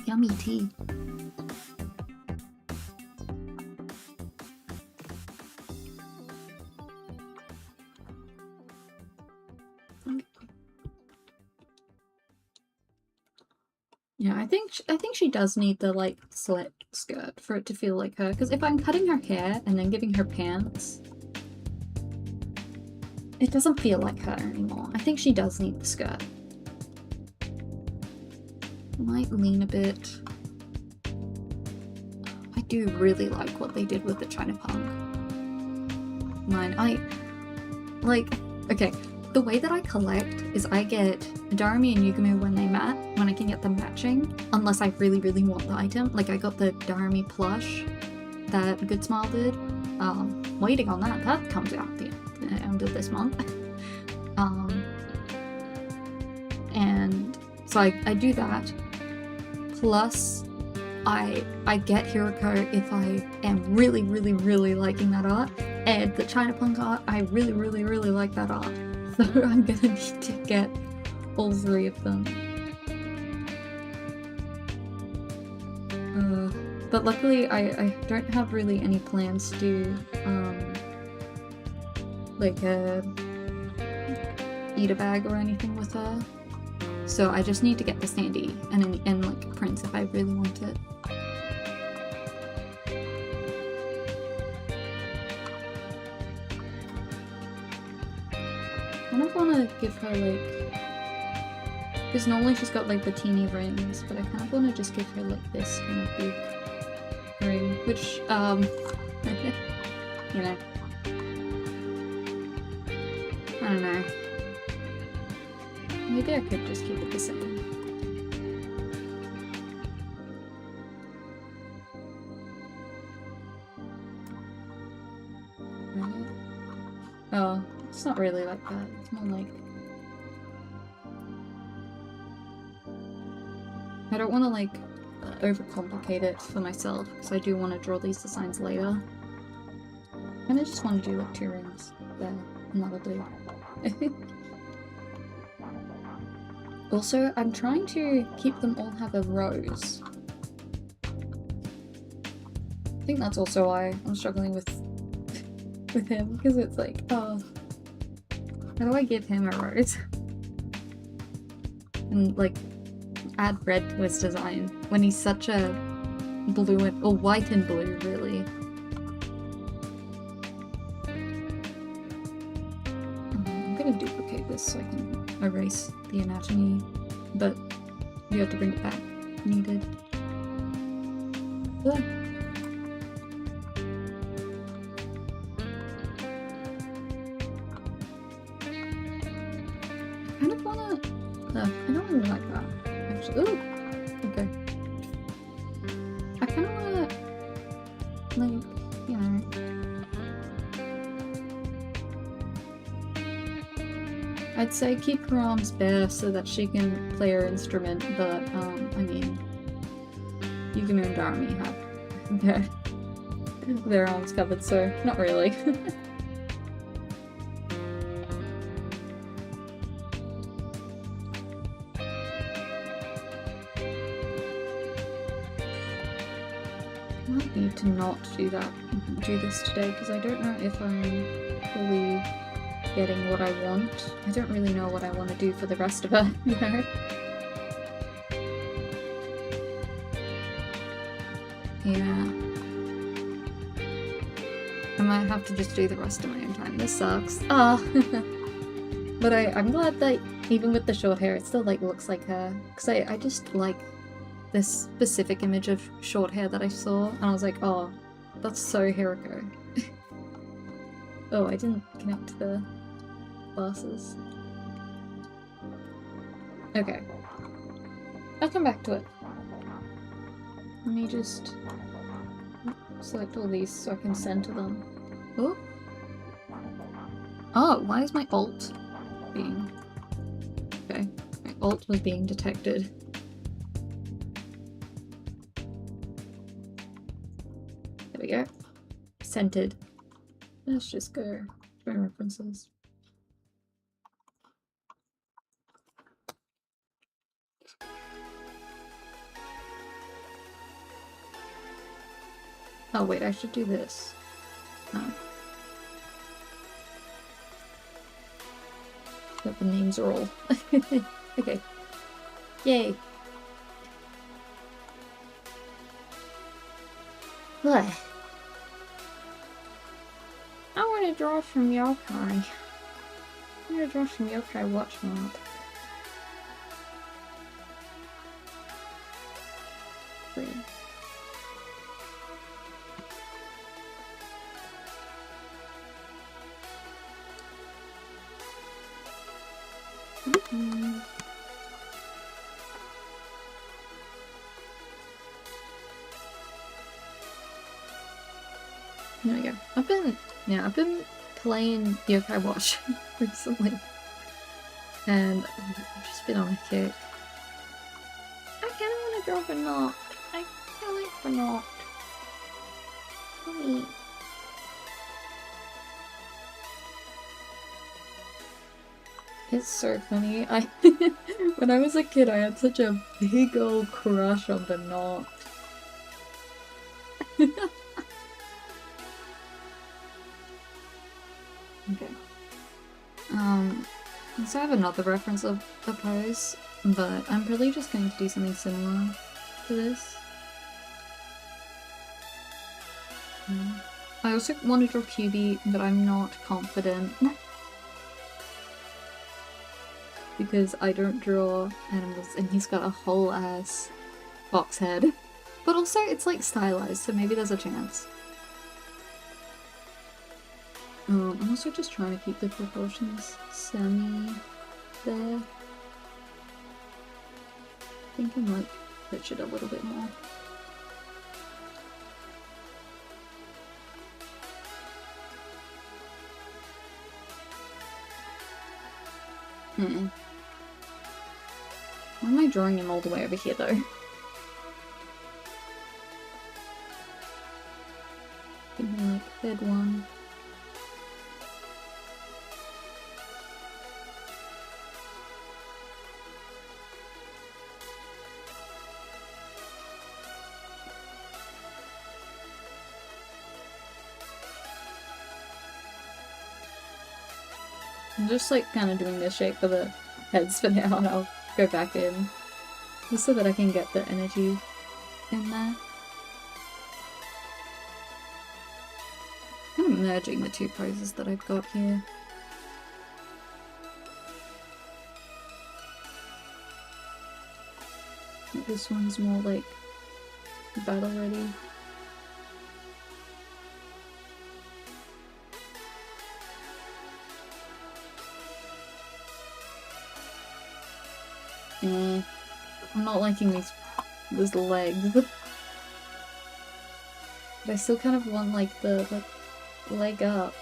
S1: Yummy tea. Yeah, I think she does need the like slit skirt for it to feel like her. Because if I'm cutting her hair and then giving her pants, it doesn't feel like her anymore. I think she does need the skirt. Might lean a bit. I do really like what they did with the China Punk. Okay, the way that I collect is I get Darumi and Yugumu when they mat, when I can get them matching, unless I really, really want the item. Like I got the Darumi plush that Good Smile did. Waiting on that. That comes out at the end of this month. And so I do that. Plus, I get Hiroko if I am really, really, really liking that art, and the China Punk art, I really, really, really like that art. So I'm gonna need to get all three of them. But luckily, I don't have really any plans to do like a eat a bag or anything with her. So I just need to get the Sandy and like Prince if I really want it. I kind of want to give her like, because normally she's got like the teeny rings, but I kind of want to just give her like this kind of big ring, which you know, I don't know. Maybe I could just keep it the same. Right? Oh, it's not really like that. It's more like... I don't want to like overcomplicate it for myself, because I do want to draw these designs later. And I just want to do like 2 rings there, and that'll do. Also, I'm trying to keep them all have a rose. I think that's also why I'm struggling with him, because it's like, oh, how do I give him a rose? And like, add red to his design when he's such a blue and, or white and blue, really. I'm gonna duplicate this so I can erase the anatomy, but you have to bring it back needed. Ugh. kind of wanna... I don't really like that, actually. Ooh! Okay. I kind of wanna, like, you know... I'd say keep her arms bare so that she can play her instrument, but, I mean... Yugino and Darami have their arms covered, so not really. I might need to not do this today, because I don't know if I'm fully getting what I want. I don't really know what I want to do for the rest of her, you know? Yeah. I might have to just do the rest of my own time. This sucks. Ah! But I'm glad that even with the short hair, it still like looks like her. Because I just like this specific image of short hair that I saw, and I was like, oh, that's so Hiroko. Oh, I didn't connect the glasses. Okay. I'll come back to it. Let me just select all these so I can center them. Oh? Oh, why is my alt being... Okay, my alt was being detected. There we go. Centered. Let's just go to my references. Oh wait, I should do this. No. But the names are all... Okay. Yay. Ugh. I want to draw from yokai. I want to draw from yokai watch mod. Wait. There we go. I've been playing Yokai Watch recently, and I've just been on a kick. I kinda wanna draw fanart. I like fanart. Funny. It's so funny. When I was a kid, I had such a big old crush on fanart. Okay. So I have another reference of a pose, but I'm probably just going to do something similar to this. I also want to draw QB, but I'm not confident. Because I don't draw animals, and he's got a whole ass box head. But also, it's like stylized, so maybe there's a chance. I'm also just trying to keep the proportions semi there. I think I might pitch it a little bit more. Why am I drawing him all the way over here though? Give me like head one. I'm just like kind of doing this shape for the heads for now, and I'll go back in just so that I can get the energy in there. I'm kind of merging the two poses that I've got here. This one's more like battle ready. I'm not liking these legs. But I still kind of want, like, the leg up.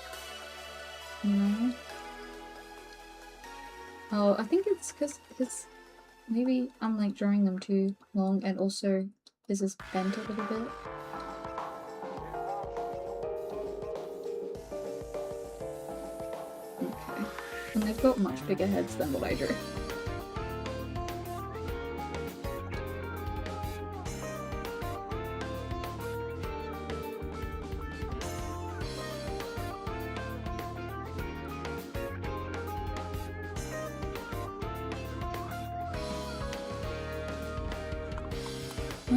S1: You know? Oh, I think it's because maybe I'm, like, drawing them too long, and also this is bent a little bit. Okay. And they've got much bigger heads than what I drew.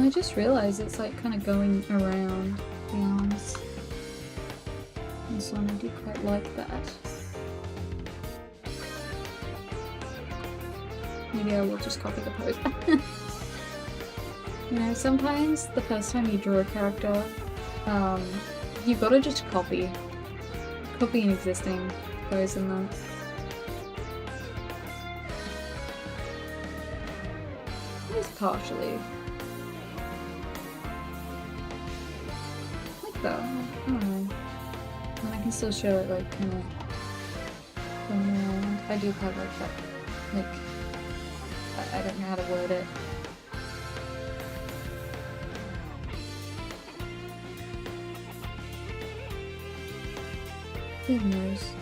S1: I just realized it's like kind of going around the arms. This one, I do quite like that. Maybe I will just copy the pose. You know, sometimes the first time you draw a character, you've got to just copy an existing pose in them. At least partially. Though, I don't know. And I can still show it, like, kind of going around. I do have, like, that, like, I don't know how to word it. Who knows?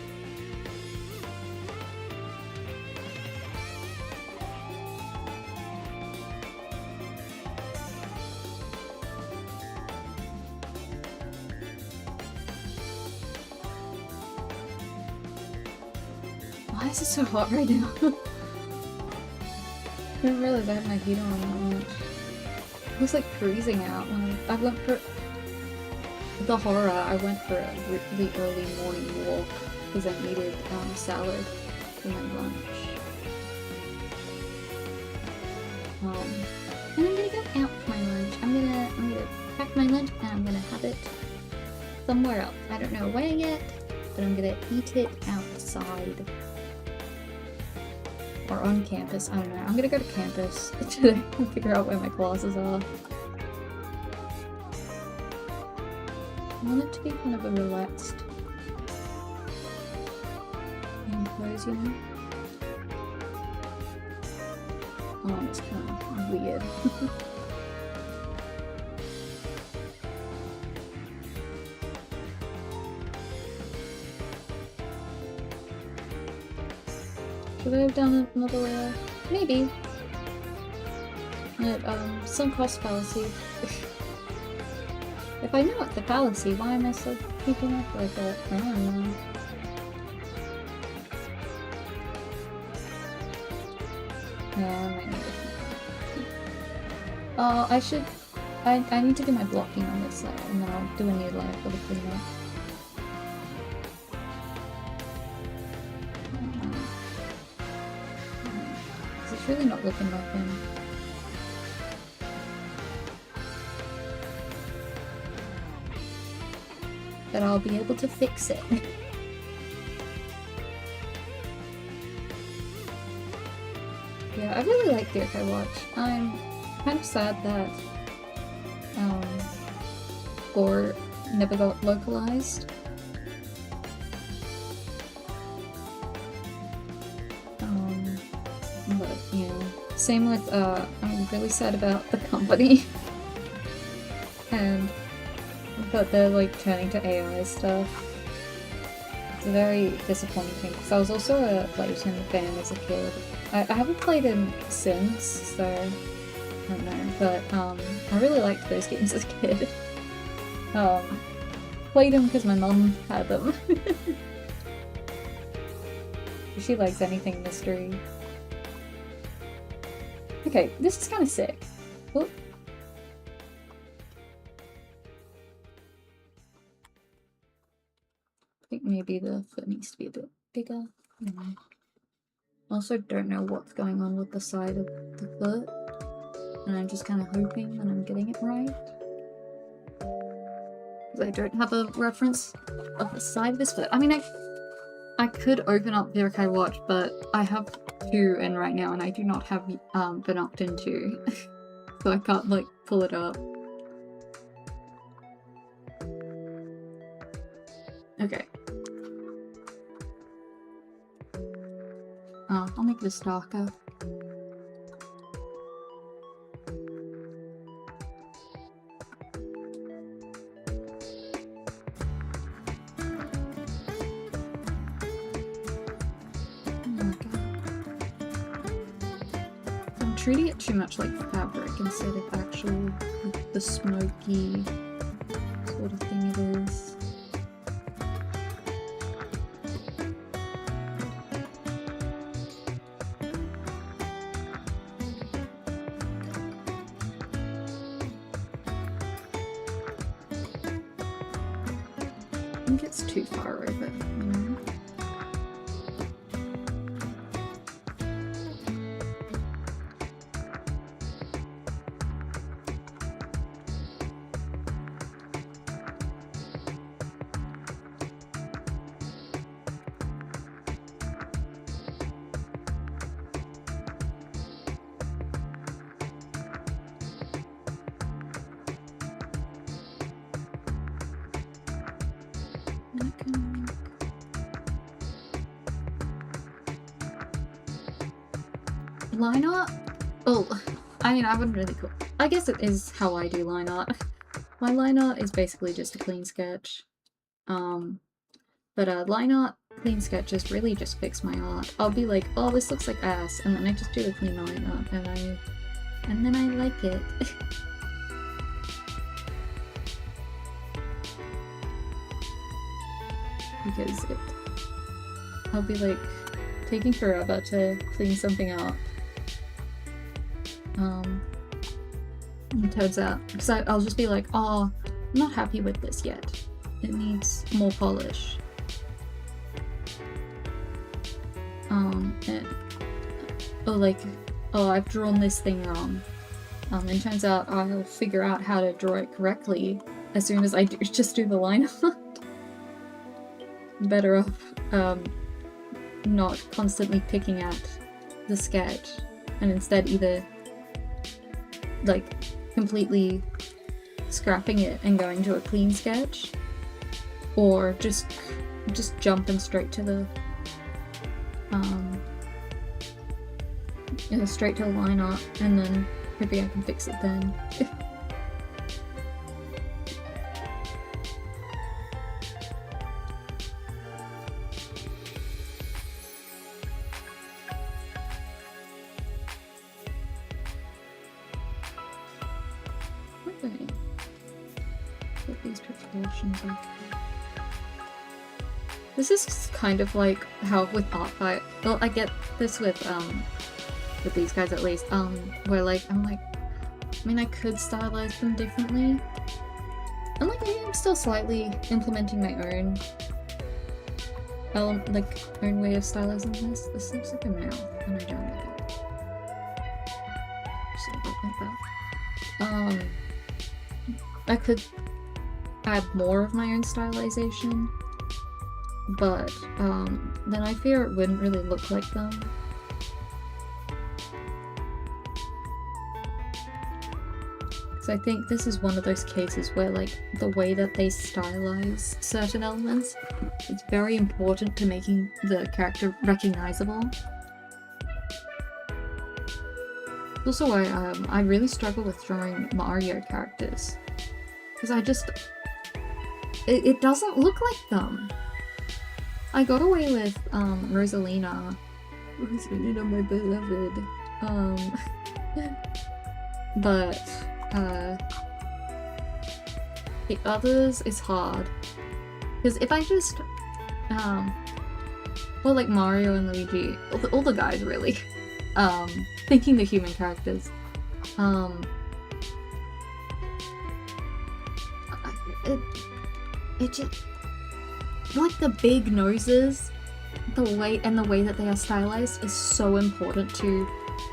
S1: Why is it so hot right now? I didn't realize I had my heater on that much. It was like freezing out when I went for the horror. I went for a really early morning walk because I needed salad for my lunch. And I'm gonna go out for my lunch. I'm gonna pack my lunch and I'm gonna have it somewhere else. I don't know where yet, but I'm gonna eat it outside. Or on campus, I don't know. I'm gonna go to campus today and figure out where my classes are. I want it to be kind of a relaxed pose, you know? Oh, it's kind of weird. Should I have done another layer? Maybe. But, sunk cost fallacy. If I know it's a fallacy, why am I still keeping up with it? I don't know. Yeah, I might need it. I need to do my blocking on this layer, and then I'll do a new layer for the cleanup. It's really not looking like him. But I'll be able to fix it. Yeah, I really like the Echo Watch. I'm kind of sad that 4 never got localized. But, you know, same with, I'm really sad about the company. But they're, like, turning to AI stuff. It's a very disappointing thing, because I was also a Layton fan as a kid. I haven't played him since, so I don't know, but, I really liked those games as a kid. Played them because my mum had them. She likes anything mystery. Okay, this is kind of sick. Whoop. I think maybe the foot needs to be a bit bigger. Also don't know what's going on with the side of the foot. And I'm just kind of hoping that I'm getting it right. Because I don't have a reference of the side of his foot. I mean, I could open up the Yokai Watch, but I have 2 in right now, and I do not have Fanart in 2. So I can't, like, pull it up. Okay. I'll make this darker. I'm treating it too much like fabric instead of actual, like, the smoky sort of thing it is. I think it's too far over, you know? Line art? Oh, I mean, I wouldn't really call. I guess it is how I do line art. My line art is basically just a clean sketch. But line art, clean sketches really just fix my art. I'll be like, oh, this looks like ass, and then I just do a clean line art, and then I like it. Because I'll be like taking forever to clean something up. It turns out, because I'll just be like, oh, I'm not happy with this yet. It needs more polish. Oh, I've drawn this thing wrong. And turns out I'll figure out how to draw it correctly as soon as I just do the line art. Better off not constantly picking at the sketch and instead either like completely scrapping it and going to a clean sketch, or just jumping straight to the straight to the line art and then hoping I can fix it then. This is kind of like how with art fight. Well, I get this with these guys at least. Where like I'm like, I mean, I could stylize them differently, and like I'm still slightly implementing my own own way of stylizing this. This looks like a mouth, and I don't like it. Just like that. I could add more of my own stylization, but then I fear it wouldn't really look like them. So I think this is one of those cases where like the way that they stylize certain elements is very important to making the character recognizable. Also why I really struggle with drawing Mario characters, because it doesn't look like them. I got away with Rosalina, my beloved, but the others is hard, because if I just well, like Mario and Luigi, all the guys really, thinking the human characters, it just, like the big noses, the way that they are stylized is so important to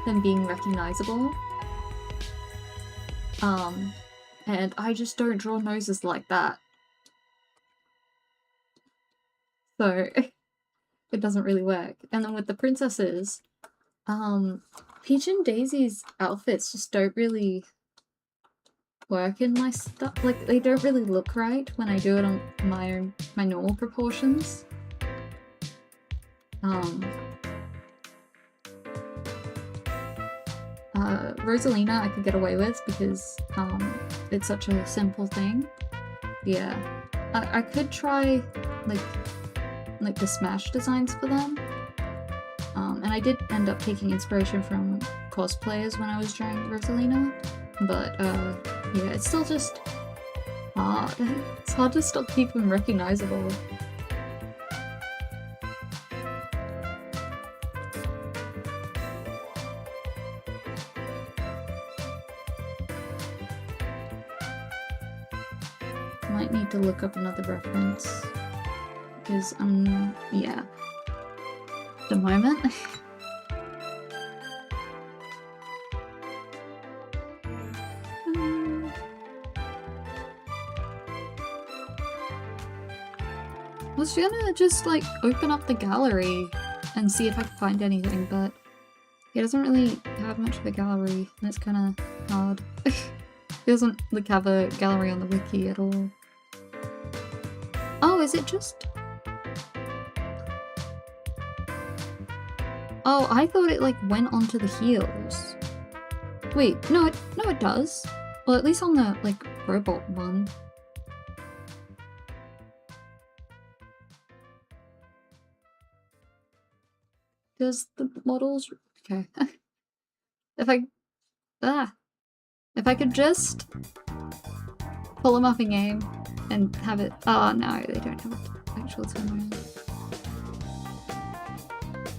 S1: them being recognizable. And I just don't draw noses like that. So it doesn't really work. And then with the princesses, Peach and Daisy's outfits just don't really work in my stuff. Like, they don't really look right when I do it on my normal proportions. Rosalina I could get away with because it's such a simple thing. Yeah, I could try like the Smash designs for them. And I did end up taking inspiration from cosplayers when I was drawing Rosalina, but yeah, it's still just hard. It's hard to stop keep them recognizable. Might need to look up another reference because yeah, at the moment. I was gonna just like open up the gallery and see if I could find anything, but it doesn't really have much of a gallery and it's kind of hard. It doesn't like have a gallery on the wiki at all. Oh, is it just... Oh, I thought it like went onto the heels. Wait, no it does. Well, at least on the like robot one. Does the models... Okay. If I could just pull them up in game and have it... Oh no, they don't have an actual turn around.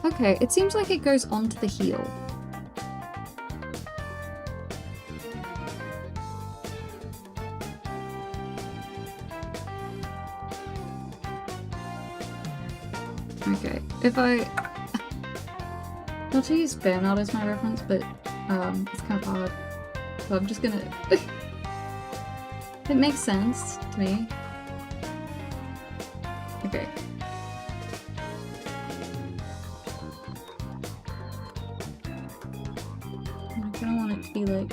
S1: Okay, it seems like it goes onto the heel. Okay, if I... Not to use fanart as my reference, but it's kind of hard. So I'm just gonna... It makes sense to me. Okay. I kind of want it to be like...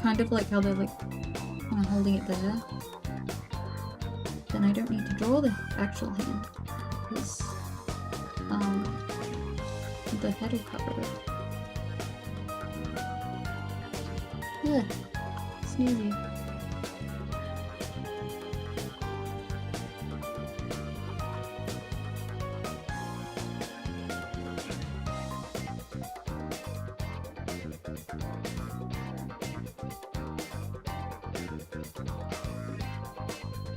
S1: Kind of like how they're like... kind of holding it there. Then I don't need to draw the actual hand. Because... the head will cover it. Ugh. Sneezy.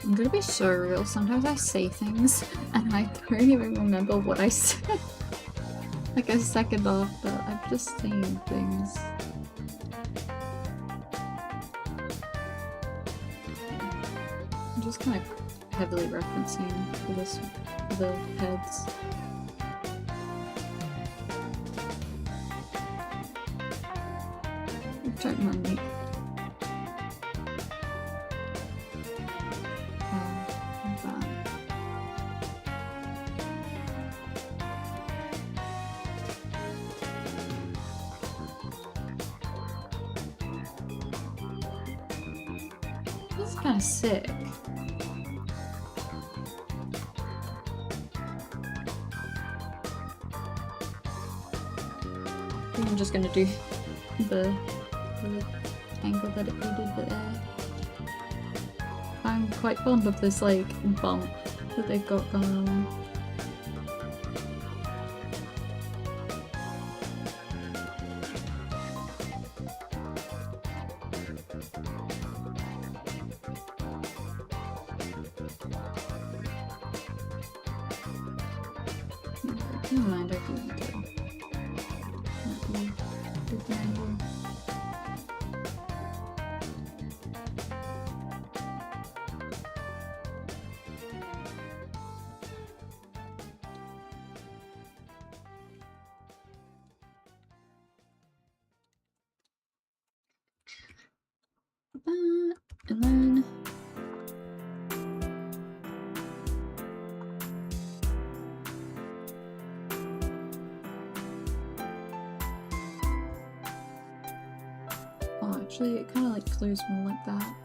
S1: I'm gonna be so real, sometimes I say things and I don't even remember what I said. Like a second after, I'm just saying things. I'm just kind of heavily referencing for this, for the heads. Don't mind me. This is kind of sick. I think I'm just gonna do the angle that it needed there. I'm quite fond of this like bump that they've got going on. Never mind, I can do it. And then Oh, actually, it kind of like flows more like that.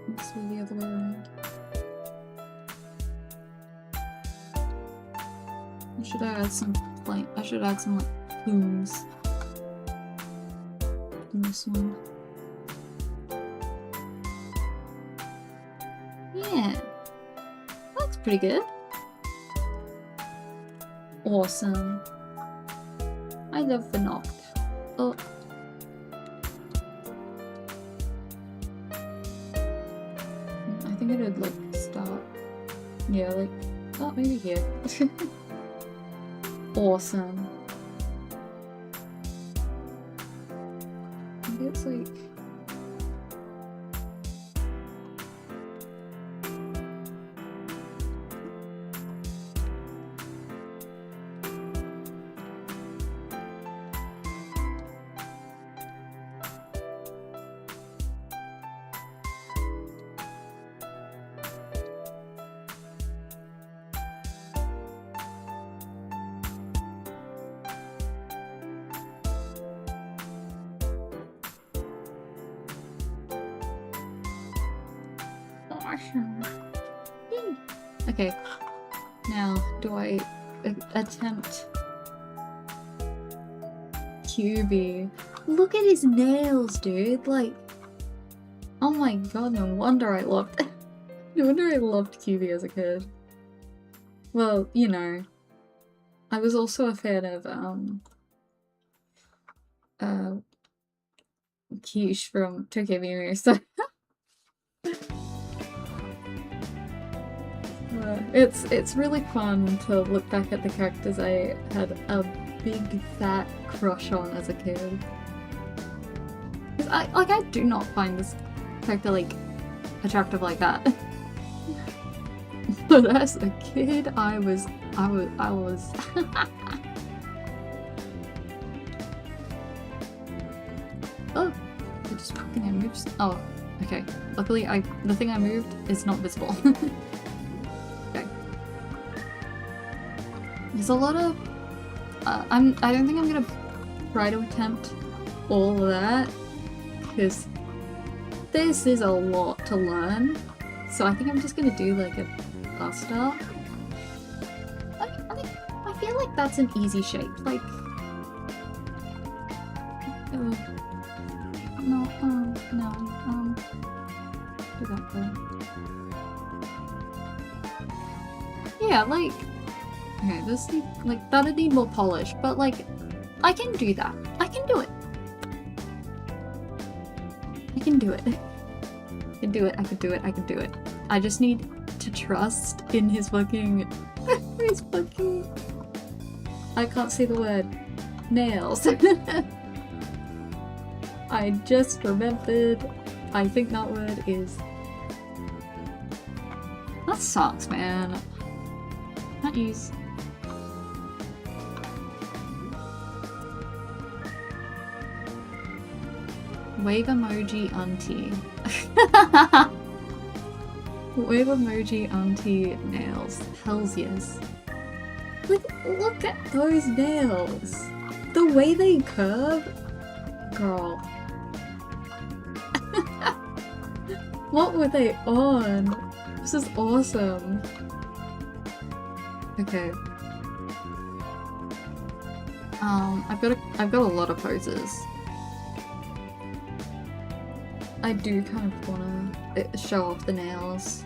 S1: Instead of the other way around. I should add some like plumes in this one. Yeah, that's pretty good. Awesome. I love fanart. Oh. I think it would like start. Yeah, like, oh, maybe here. Awesome. Maybe it's like. Okay, now do I attempt QB? Look at his nails, dude. Like, oh my god, no wonder I loved QB as a kid. Well, you know, I was also a fan of Quiche from Tokyo Mew, so it's really fun to look back at the characters I had a big fat crush on as a kid. I do not find this character like attractive like that. But as a kid, I was Oh, it just fucking moves. Oh, okay. Luckily the thing I moved is not visible. Okay. There's a lot of I don't think I'm gonna try to attempt all of that, because this is a lot to learn. So I think I'm just gonna do like a cluster. I feel like that's an easy shape. Like, no, do that though. Yeah, like, okay, this like that'd need more polish, but like, I can do that. I can do it. I can do it. I can do it. I can do it. I can do it. I just need to trust in his fucking I can't say the word. Nails. I just remembered. I think that word is. That sucks, man. Can't use. Wave emoji auntie. Wave emoji auntie nails. Hells yes. Like, look at those nails. The way they curve. Girl. What were they on? This is awesome. Okay. I've got a lot of poses. I do kind of wanna show off the nails.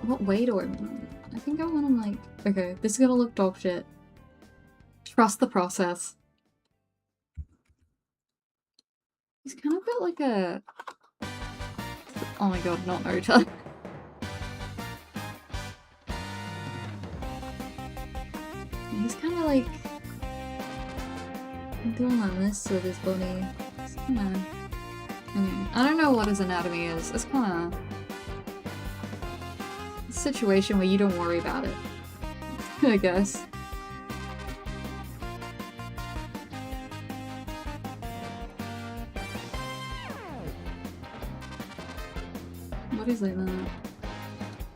S1: What way do I want them? I think I want them like, okay, this is gonna look dog shit. Trust the process. He's kind of got like a, oh my god, not Ota. He's kind of like doing on this with his body. It's kind of, I don't know what his anatomy is. It's kind of a situation where you don't worry about it, I guess. What is like that?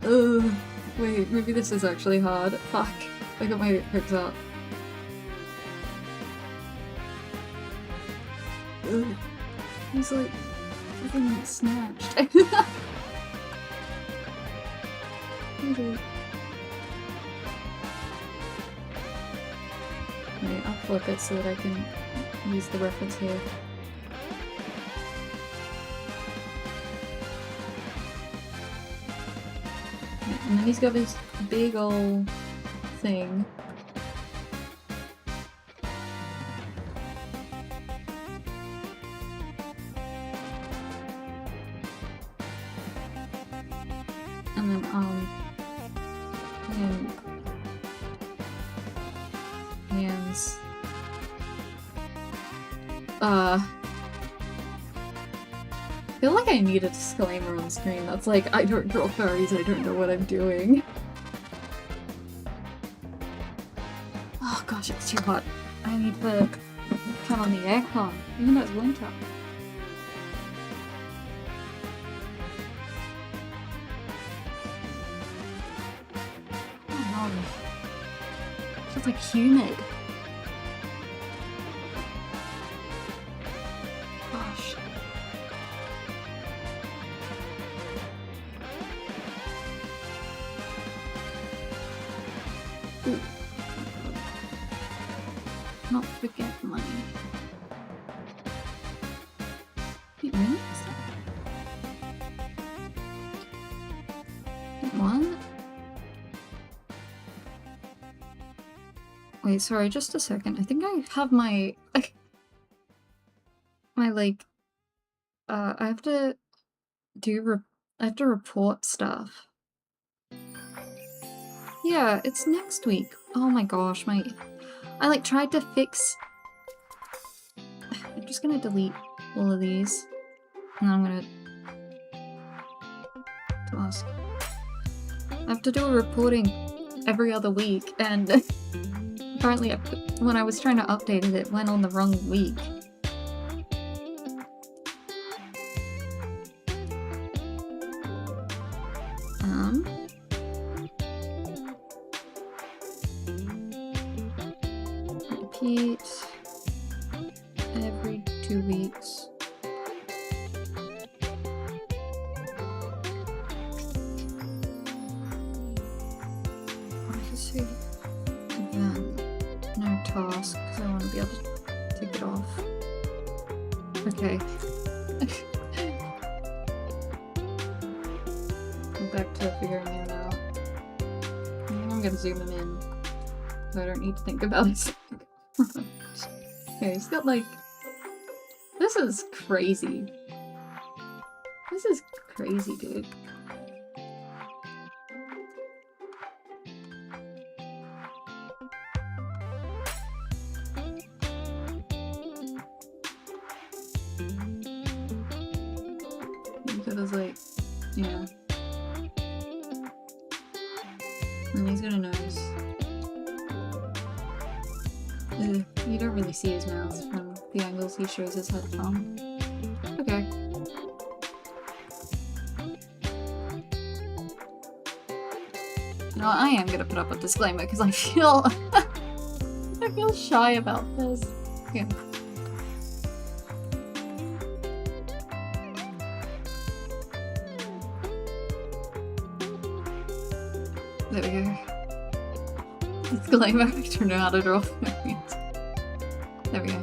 S1: Ugh. Wait, maybe this is actually hard. Fuck. I got my hopes up. Ugh. He's like fucking snatched. Okay. Wait, I'll flip it so that I can use the reference here. And then he's got this big ol' thing. And then, hands. I feel like I need a disclaimer on screen that's like, I don't draw furries, I don't know what I'm doing. Oh gosh, it's too hot. I need to turn on the aircon, even though it's winter. Oh no. It's just like humid. Gosh. Ooh. Not forget money. Wait, really? One? Wait, sorry, just a second. I think I have my I have to I have to report stuff. Yeah, it's next week. Oh my gosh, I like tried to fix. I'm just gonna delete all of these. And I'm gonna task. I have to do a reporting every other week, and apparently when I was trying to update it, it went on the wrong week. Repeat every 2 weeks. I see. Then no task, because I want to be able to take it off. Okay. Go back to figuring it out. I'm gonna zoom him in, so I don't need to think about it. Okay, he's got like... This is crazy. This is crazy, dude. Because like, yeah. And he's got a nose. You don't really see his mouth from the angles he shows his head from. Okay. No, I am gonna put up a disclaimer because I feel I feel shy about this. Okay. There we go. Disclaimer, I don't know how to draw fairies. There we go.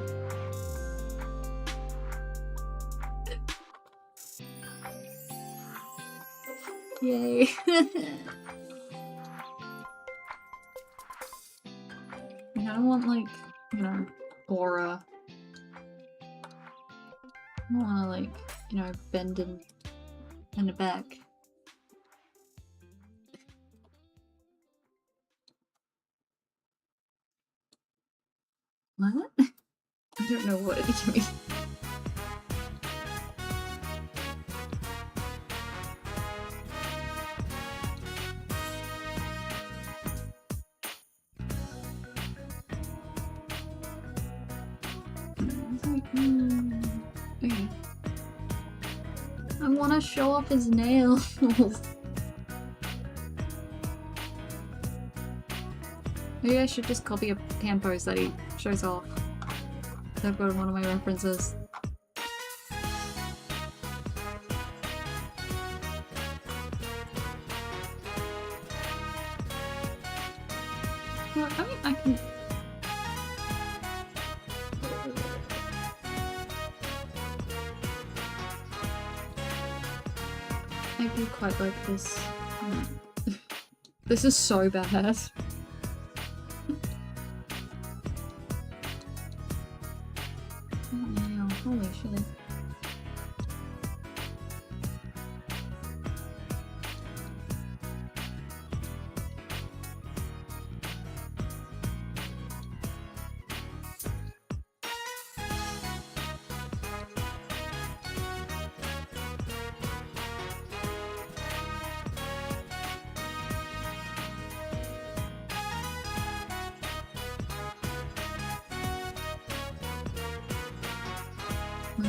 S1: Yay. I don't want like, you know, aura. I don't want to like, you know, bend in the back. What? I don't know what you mean. Okay. I want to show off his nails. Maybe I should just copy a hand pose that he shows off. I've got one of my references. I can... I do quite like this. This is so bad. Wow, holy shit.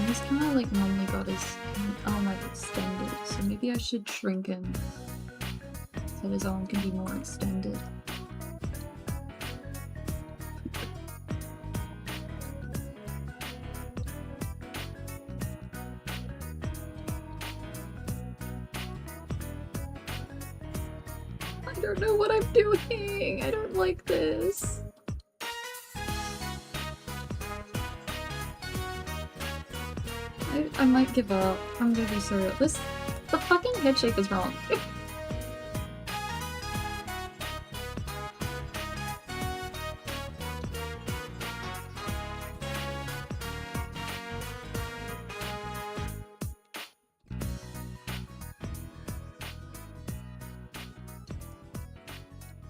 S1: He's kind of like normally got his arm like extended, so maybe I should shrink him so his arm can be more extended. I don't know what I'm doing! I don't like this! I might give up. I'm gonna be so real. The fucking head shape is wrong.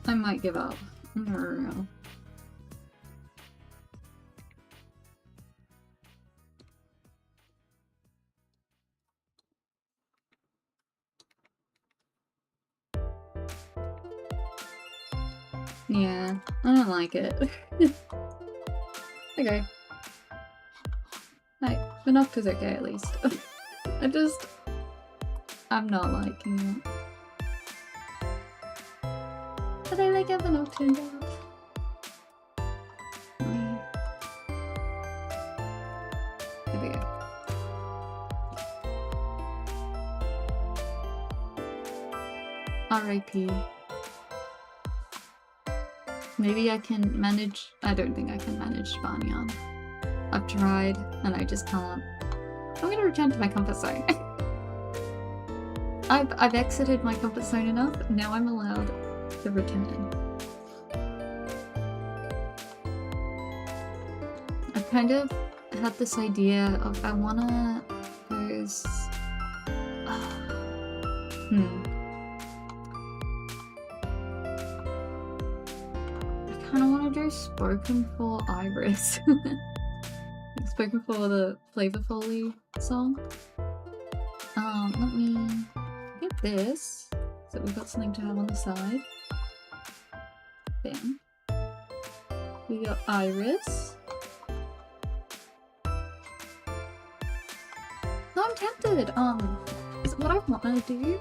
S1: I might give up. I don't know. Yeah, I don't like it. Okay. Hey, Fanart is okay at least. I'm not liking it. But I like how Fanart turned out. There we go. R.I.P. Maybe I can manage- I don't think I can manage Barnyard. I've tried, and I just can't. I'm gonna return to my comfort zone. I've exited my comfort zone enough, now I'm allowed to return. I've kind of had this idea of I wanna pose... I kind of want to do spoken for Iris. Spoken for the Flavor Foley song. Let me get this so we've got something to have on the side. Then we got Iris. No, I'm tempted. Is what I want to do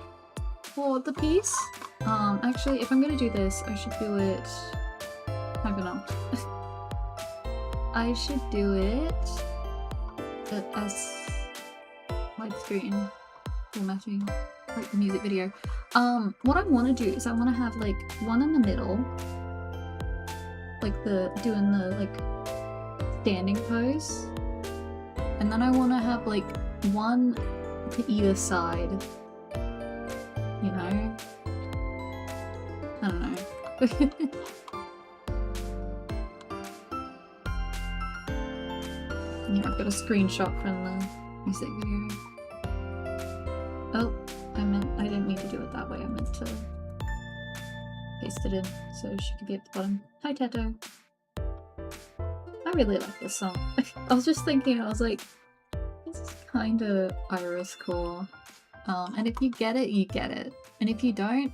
S1: for the piece. Actually, if I'm gonna do this, I should do it. I don't know. I should do it as widescreen formatting, like the music video. What I want to do is I want to have like one in the middle, like doing the like standing pose, and then I want to have like one to either side. You know? I don't know. Yeah, I've got a screenshot from the music video. Oh, I didn't mean to do it that way. I meant to paste it in so she could be at the bottom. Hi, Teto. I really like this song. I was just thinking, I was like, this is kind of Iris core. And if you get it, you get it. And if you don't,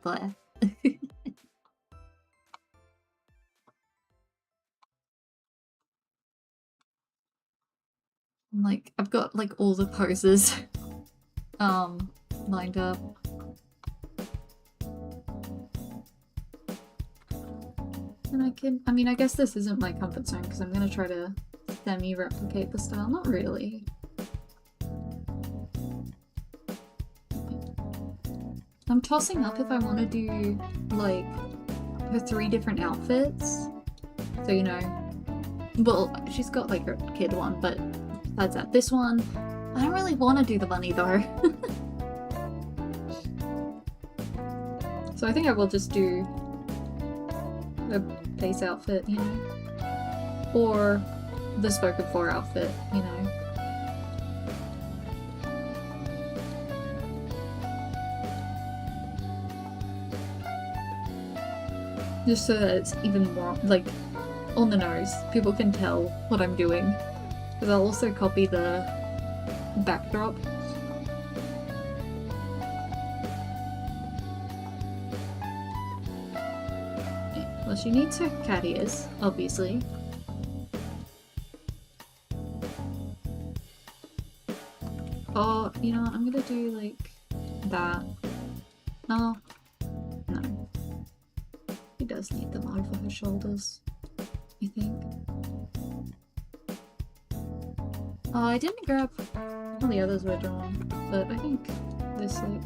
S1: bleh. Like, I've got like all the poses lined up. And I mean, I guess this isn't my comfort zone because I'm gonna try to semi-replicate the style. Not really. I'm tossing up if I want to do like her 3 different outfits. So, you know, well, she's got like her kid one, but besides that, this one, I don't really want to do the bunny though. So I think I will just do a base outfit, you know, or the spoken for outfit, you know. Just so that it's even more, like, on the nose. People can tell what I'm doing. Because I'll also copy the backdrop. Yeah, well, she needs her cat ears, obviously. Oh, you know what? I'm gonna do, like, that. Oh. No. She does need them over her shoulders, I think. Oh, I didn't grab all the others were drawn, but I think this looks...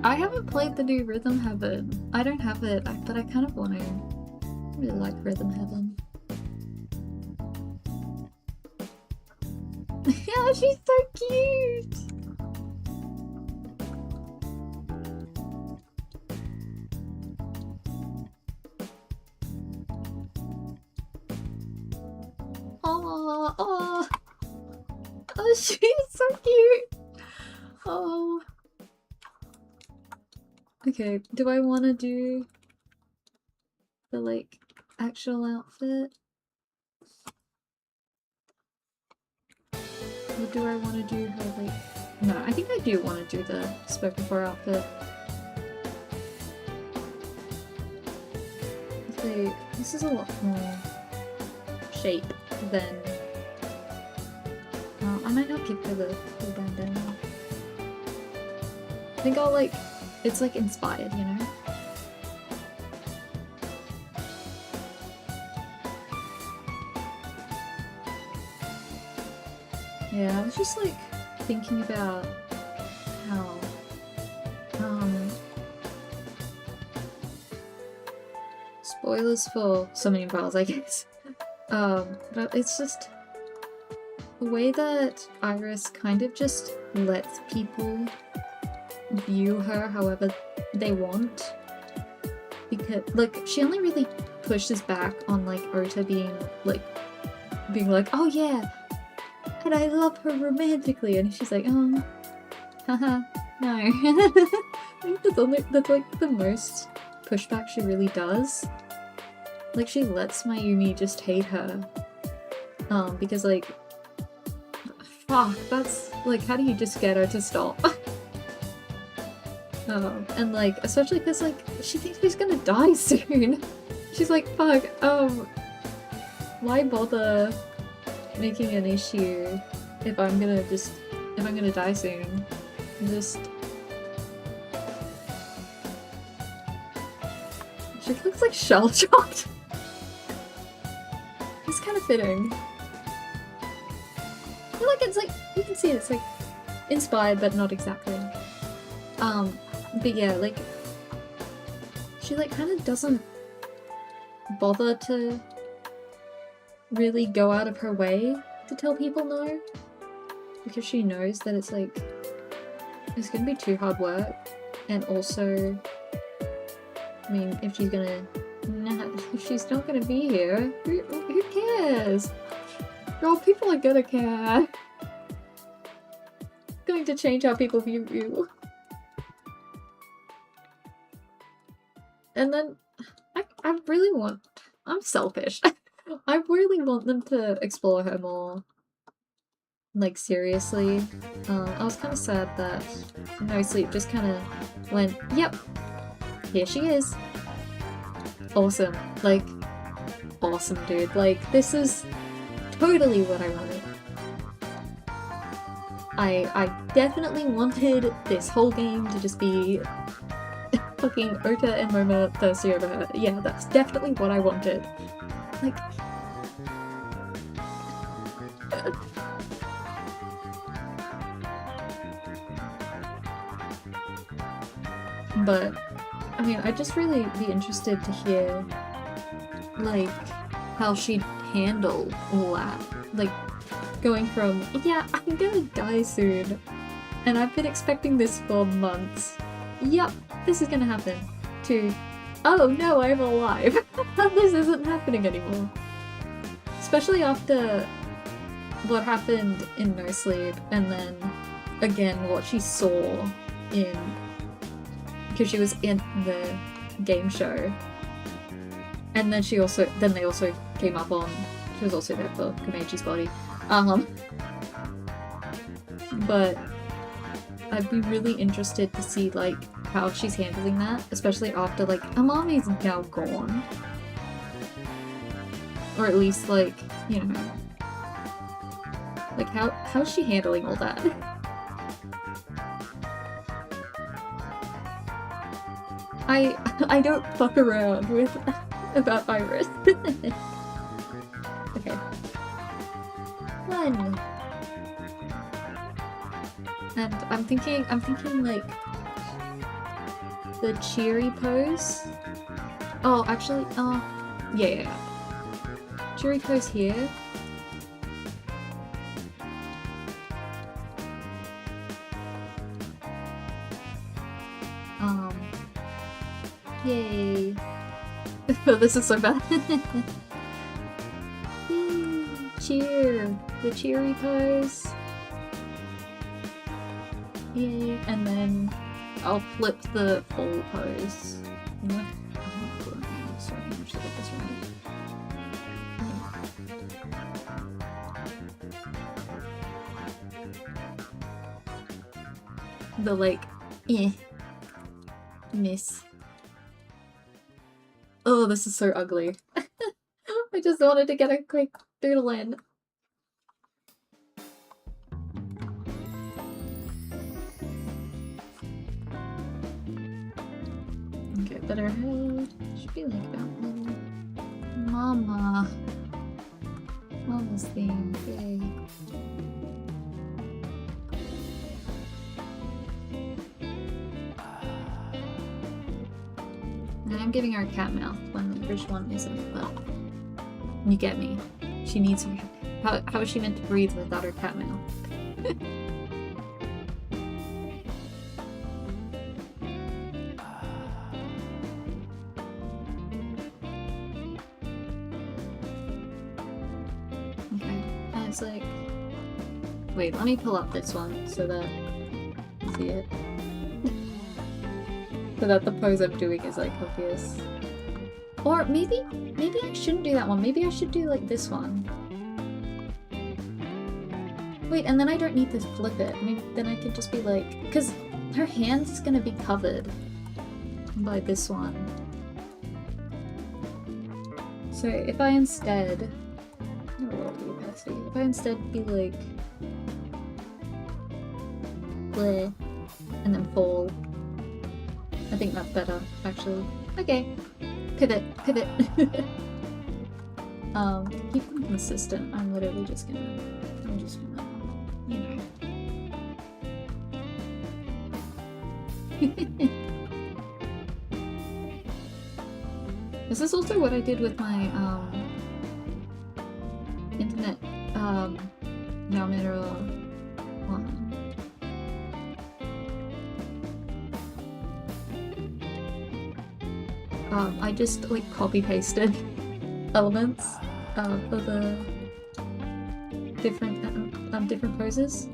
S1: I haven't played the new Rhythm Heaven. I don't have it, but I kind of want to. I really like Rhythm Heaven. Yeah, she's so cute! Oh, oh, oh, she's so cute! Oh. Okay, do I want to do the, like, actual outfit? Or do I want to do her, like... No, I think I do want to do the spoken for outfit. Okay, this is a lot more shape than... I might not give her the bandana. I think I'll, like... It's like inspired, you know? Yeah, I was just like thinking about how spoilers for Somnium Files, I guess. But it's just the way that Iris kind of just lets people view her however they want, because like she only really pushes back on like Ota being like oh yeah, and I love her romantically, and she's like, oh haha no. I think that's like the most pushback she really does. Like she lets Mayumi just hate her because like fuck, that's like, how do you just get her to stop? And like, especially because like, she thinks she's gonna die soon. She's like, fuck, why bother making an issue if I'm gonna die soon? Just... She looks like shell-shocked. It's kind of fitting. I feel like it's like, you can see it's like inspired but not exactly. But yeah, like, she like kind of doesn't bother to really go out of her way to tell people no, because she knows that it's like, it's gonna be too hard work, and also, I mean, if she's not gonna be here, who cares? Girl, people are gonna care. It's going to change how people view you. And then, I really want... I'm selfish. I really want them to explore her more, like, seriously. I was kind of sad that No Sleep just kind of went, yep, here she is. Awesome. Like, awesome, dude. Like, this is totally what I wanted. I definitely wanted this whole game to just be fucking Ota and Moma thirsty over her. Yeah, that's definitely what I wanted. Like... But, I mean, I'd just really be interested to hear, like, how she'd handle all that. Like, going from, yeah, I'm gonna die soon, and I've been expecting this for months. Yep, this is gonna happen. To, oh no, I'm alive. This isn't happening anymore. Especially after what happened in No Sleep, and then, again, what she saw in... because she was in the game show. And then they also came up on, she was also there for Komechi's body. But I'd be really interested to see, like, how she's handling that, especially after, like, Amami's now gone. Or at least, like, you know, like, how's she handling all that? I don't fuck around with about Iris. Okay. 1. And I'm thinking like the cheery pose. Oh, actually, yeah. Cheery pose here. Yay. Oh, this is so bad. Cheer! The cheery pose. Yay. And then I'll flip the full pose. Sorry, I should get this right. The like, miss. Oh, this is so ugly. I just wanted to get a quick doodle in. Okay, but her head should be like that one. Mama. Mama's thing, yay. I'm giving her a cat mouth when the first one isn't, but you get me. She needs her. How is she meant to breathe without her cat mouth? Okay, and it's like, wait, let me pull up this one so that you see it. So that the pose I'm doing is like obvious. Or maybe I shouldn't do that one. Maybe I should do like this one. Wait, and then I don't need to flip it. Maybe then I could just be like, because her hand's gonna be covered by this one. So if I instead, if I instead be like, bleh, and then fall. I think that's better, actually. Okay. Pivot. To keep them consistent, I'm literally just gonna, you know. This is also what I did with my, internet, Yamero one. I just like copy-pasted elements of the different poses.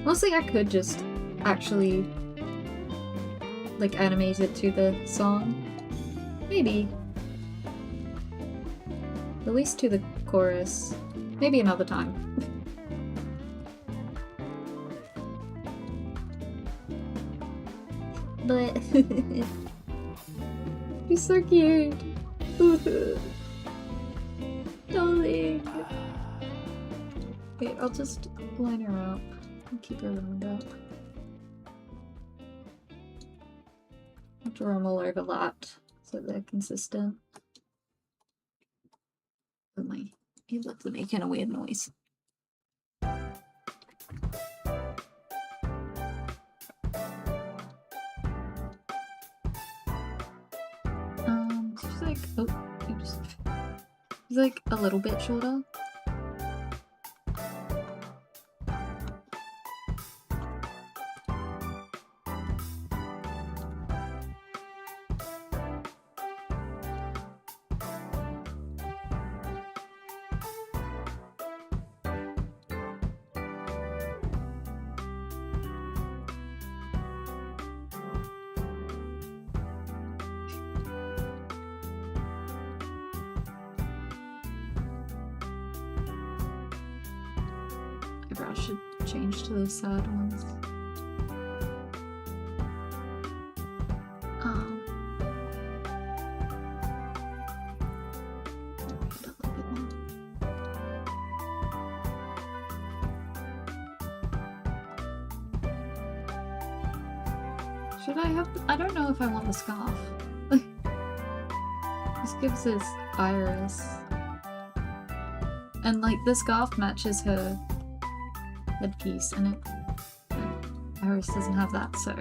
S1: Honestly, I could just actually like animate it to the song. Maybe. At least to the chorus. Maybe another time. But he's so cute. Darling. Okay, I'll just line her up and keep her lined up. draw them all overlapped so they're consistent. But my earbuds are making a weird noise. She's like, oh, oops. She's like a little bit shorter. Eyebrows should change to the sad ones. Should I have? I don't know if I want the scarf. This gives his iris. And like the scarf matches her headpiece, and Iris doesn't have that, so.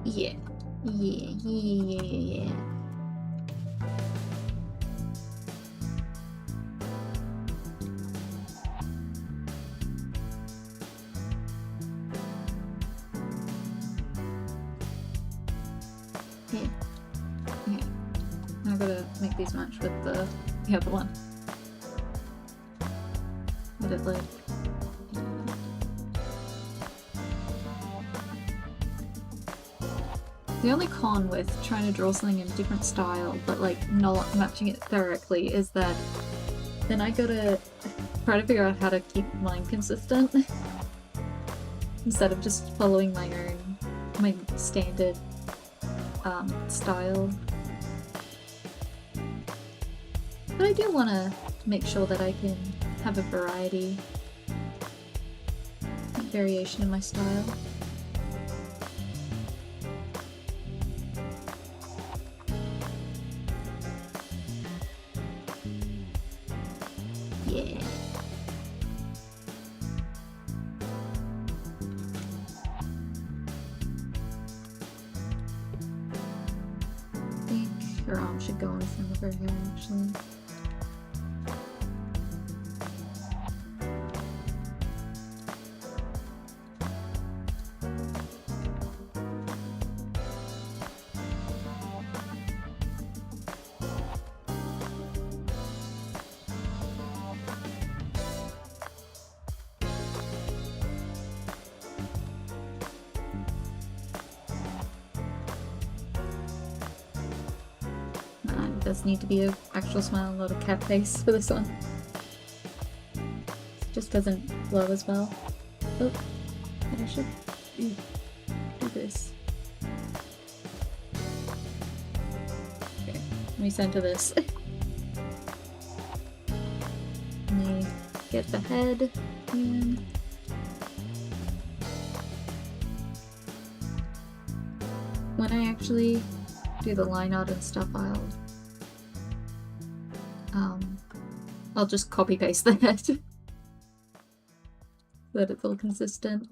S1: Yeah. Okay. I gotta make these match with the other one. What it like? The only con with trying to draw something in a different style, but like not matching it directly, is that then I gotta try to figure out how to keep mine consistent instead of just following my standard style. But I do want to make sure that I can have a variation in my style. Yeah. I think her arm should go in front of her hair, actually. Does need to be an actual smile, not a cat face for this one. It just doesn't flow as well. Oh, and I should do this. Okay, let me center this. Let me get the head in. When I actually do the line art and stuff, I'll just copy paste the head so that it's all consistent.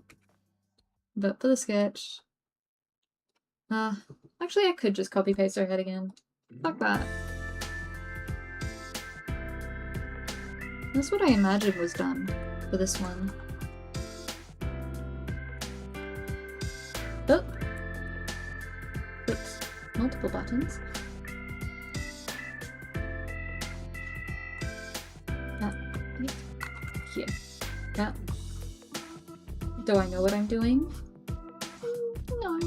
S1: But for the sketch, actually I could just copy paste her head again. Fuck that. That's what I imagined was done for this one. Oh! Oops. Multiple buttons. Do I know what I'm doing? No.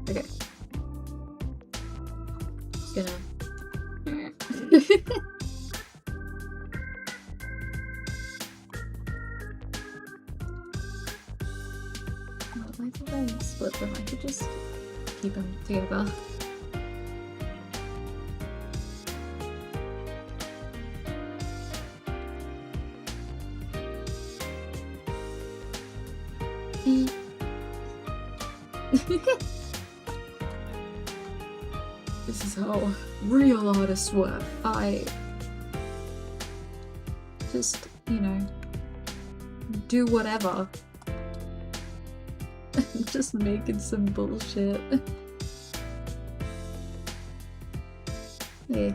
S1: Okay. Just gonna... Why did I split them? I could just keep them together. This is how real artists work. I just, you know, do whatever. Just making some bullshit. Yeah.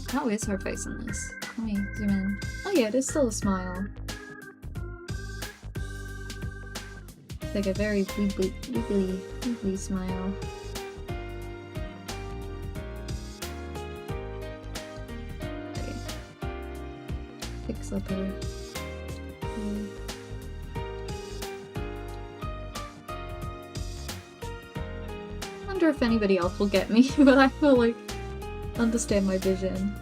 S1: How is her face in this? Let me zoom in. Oh yeah, it is still a smile. It's like a very wiggly smile. Okay. Fix up her. I wonder if anybody else will get me, but I feel like understand my vision.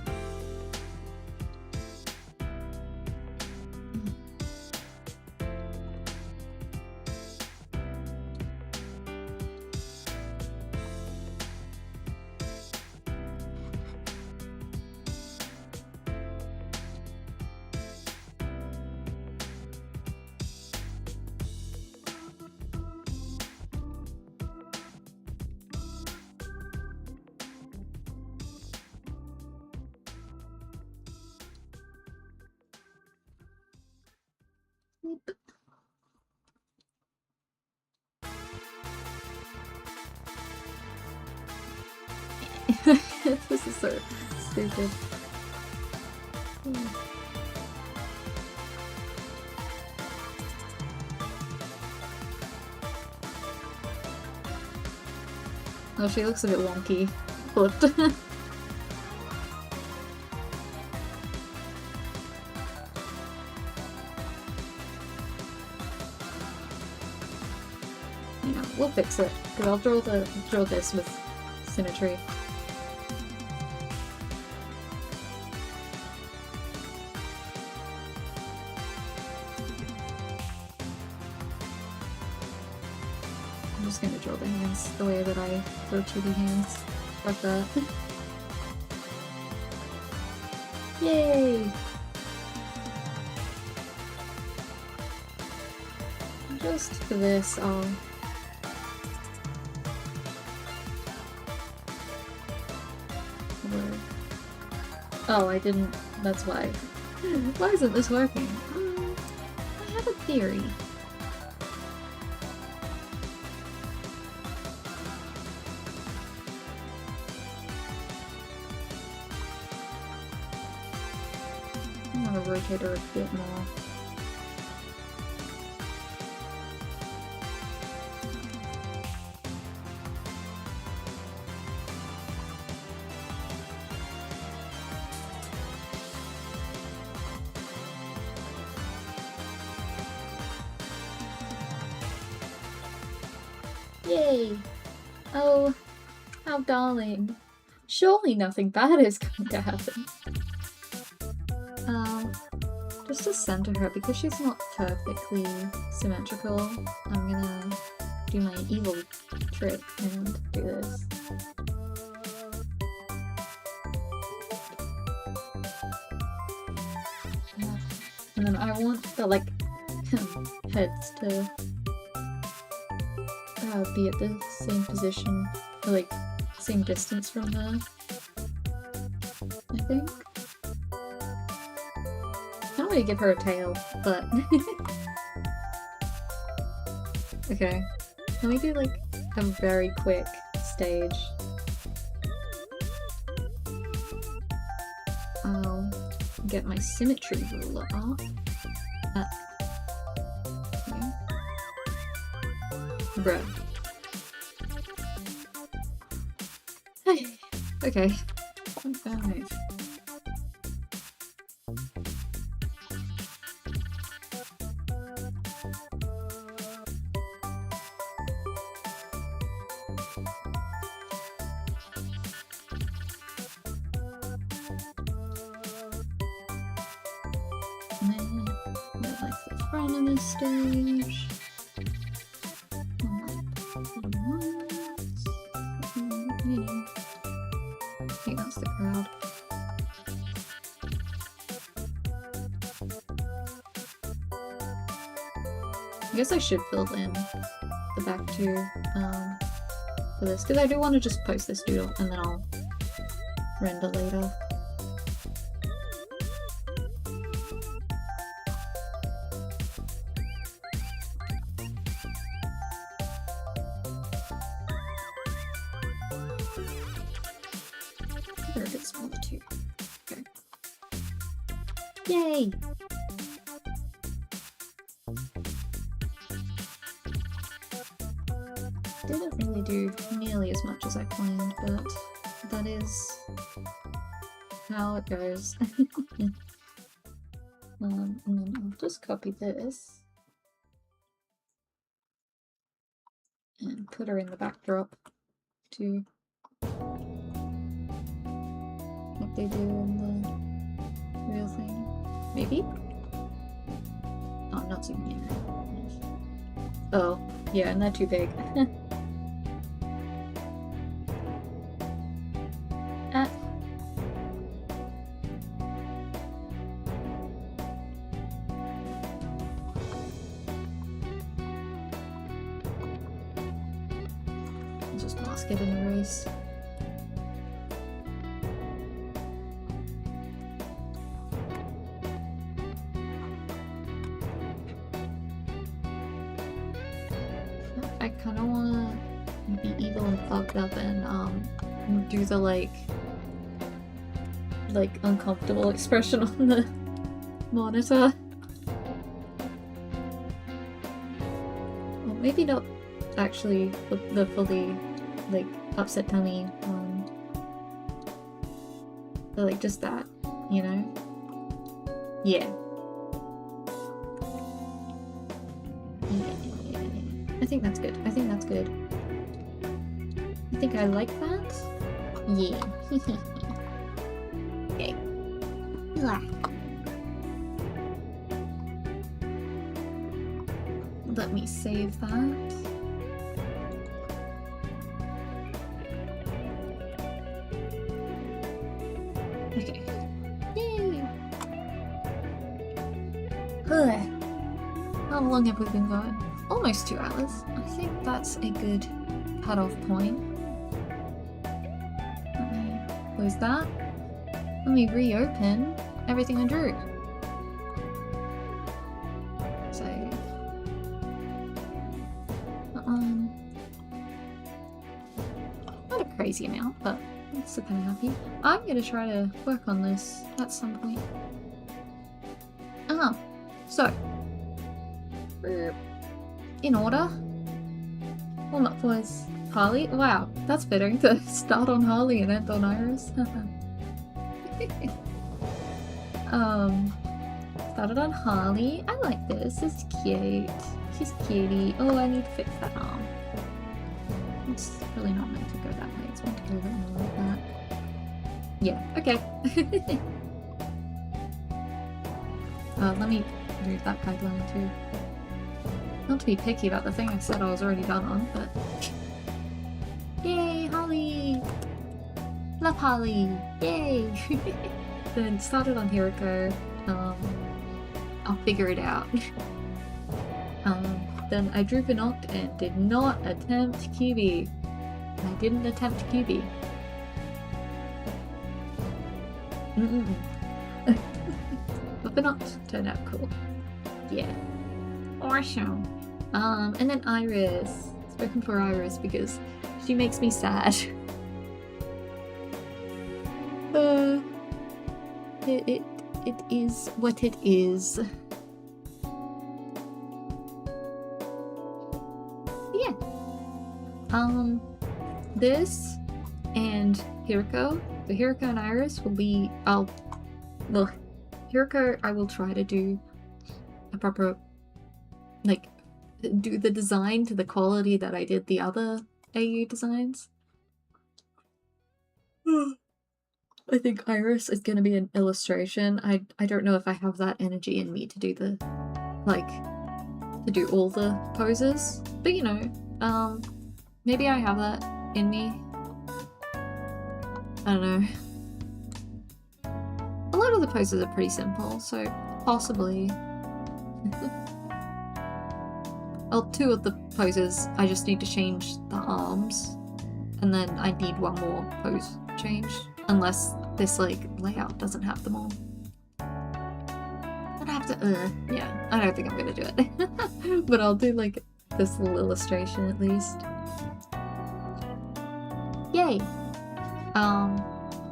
S1: This is so stupid. Oh, she looks a bit wonky. Flipped. You know, we'll fix it. Cause I'll draw this with symmetry. I'm just gonna draw the hands the way that I draw 2D hands. Like that. Yay! Just for this, Oh, I didn't. That's why. Why isn't this working? I have a theory. I'm gonna rotate her a bit more. Yay! Oh, how darling. Surely nothing bad is going to happen. Just to center her, because she's not perfectly symmetrical, I'm gonna do my evil trick and do this. And then I want the, like, heads to be at the same position, or like same distance from her, I think. I don't want to give her a tail, but okay. Let me do like a very quick stage. get my symmetry ruler off. Bruh. Okay. Okay. Like the front of this stage. I think that's the crowd. I guess I should fill in the back too for this, because I do want to just post this doodle and then I'll render later. They're a bit smaller too. Okay. Yay! Didn't really do nearly as much as I planned, but that is how it goes. And then I'll just copy this and put her in the backdrop too, like they do in the real thing. Maybe? Oh, I'm not zooming in. Oh, yeah, and they're too big. Just mask it and erase. I kind of want to be evil and fucked up and do the like uncomfortable expression on the monitor. Well, maybe not actually the fully like upset tummy but like just that, you know? Yeah. I think that's good. I think that's good. I think I like that. Yeah. Okay. Let me save that. Okay. Yay! How long have we been going? Almost 2 hours. I think that's a good cutoff point. Let me close that. Let me reopen everything I drew. Save. Not a crazy amount, but I'm still kind of happy. I'm gonna try to work on this at some point. So in order. Well, not was Harley. Wow, that's fitting to start on Harley and end on Iris. Started on Harley. I like this. It's cute. She's cutie. Oh, I need to fix that arm. It's really not meant to go that way. It's meant to go a bit more like that. Yeah, okay. Let me move that guideline too. Not to be picky about the thing I said I was already done on, but... Yay, Holly! Love Holly! Yay! Then started on Hiroko. I'll figure it out. Then I drew Fanart and did not attempt QB. I didn't attempt QB. But Fanart turned out cool. Yeah. Awesome. And then Iris. Spoken for Iris because she makes me sad. it is what it is. Yeah. This and Hiroko. So Hiroko and Iris will be. Well, Hiroko, I will try to do a proper, like, do the design to the quality that I did the other AU designs. I think Iris is gonna be an illustration. I don't know if I have that energy in me to do the, like, to do all the poses. But you know, maybe I have that in me. I don't know. A lot of the poses are pretty simple, so possibly. Well, two of the poses, I just need to change the arms, and then I need one more pose change, unless this, like, layout doesn't have them all. I'd have to, yeah, I don't think I'm gonna do it. But I'll do, like, this little illustration at least. Yay!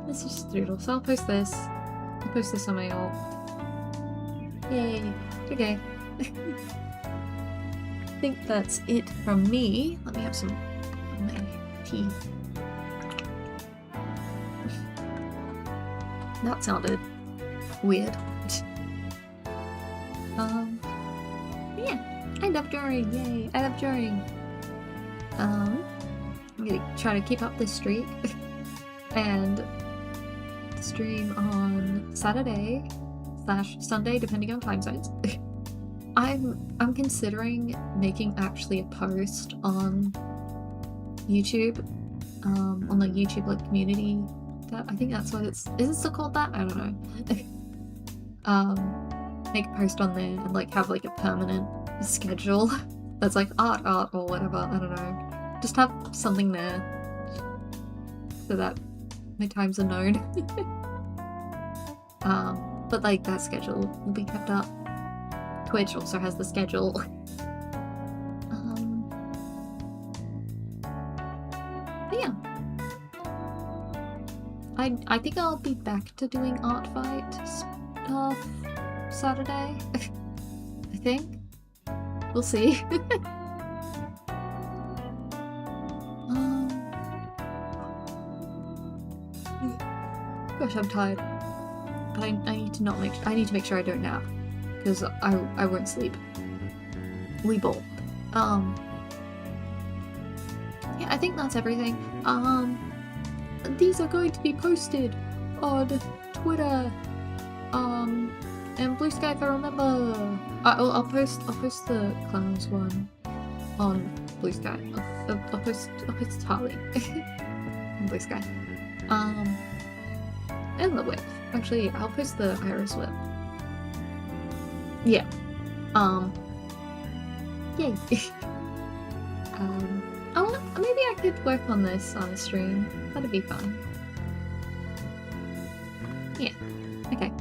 S1: This is just doodle, so I'll post this. I'll post this on my alt. Yay! Okay. I think that's it from me. Let me have some of my tea. That sounded weird. Yeah, I love drawing. Yay, I love drawing. I'm gonna try to keep up this streak and stream on Saturday/Sunday, depending on time zones. I'm considering making actually a post on YouTube, on the YouTube like community. I think that's what it's. Is it still called that? I don't know. Make a post on there and like have like a permanent schedule that's like art or whatever. I don't know. Just have something there so that my times are known. But like that schedule will be kept up. Twitch also has the schedule. But yeah. I think I'll be back to doing art fight stuff Saturday. I think. We'll see. Gosh, I'm tired. But I need to make sure I don't nap. Because I won't sleep. We both. Yeah, I think that's everything. These are going to be posted on Twitter, and Blue Sky if I remember. I'll post the clowns one on Blue Sky. I'll post Harley on Blue Sky. And the whip. Actually, I'll post the Iris whip. Yeah. Yay. Maybe I could work on this on the stream. That'd be fun. Yeah. Okay.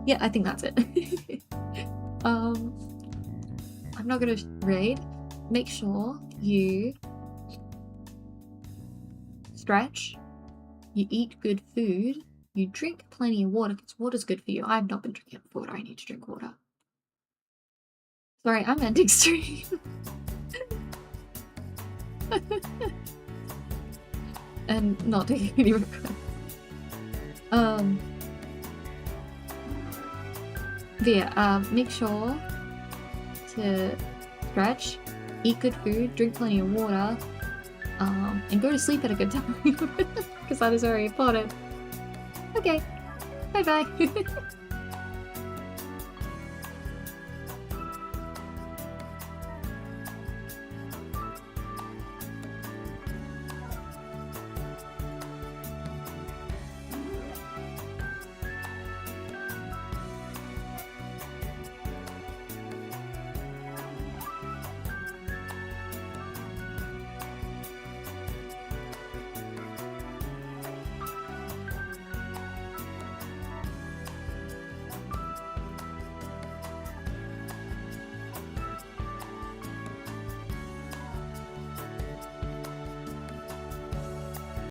S1: Yeah, I think that's it. I'm not gonna raid. Make sure you stretch, you eat good food, you drink plenty of water, because water's good for you. I've not been drinking water. I need to drink water. Sorry, I'm ending stream. And not taking any requests. But yeah, make sure to stretch, eat good food, drink plenty of water, and go to sleep at a good time, because that is very important. Okay, bye bye.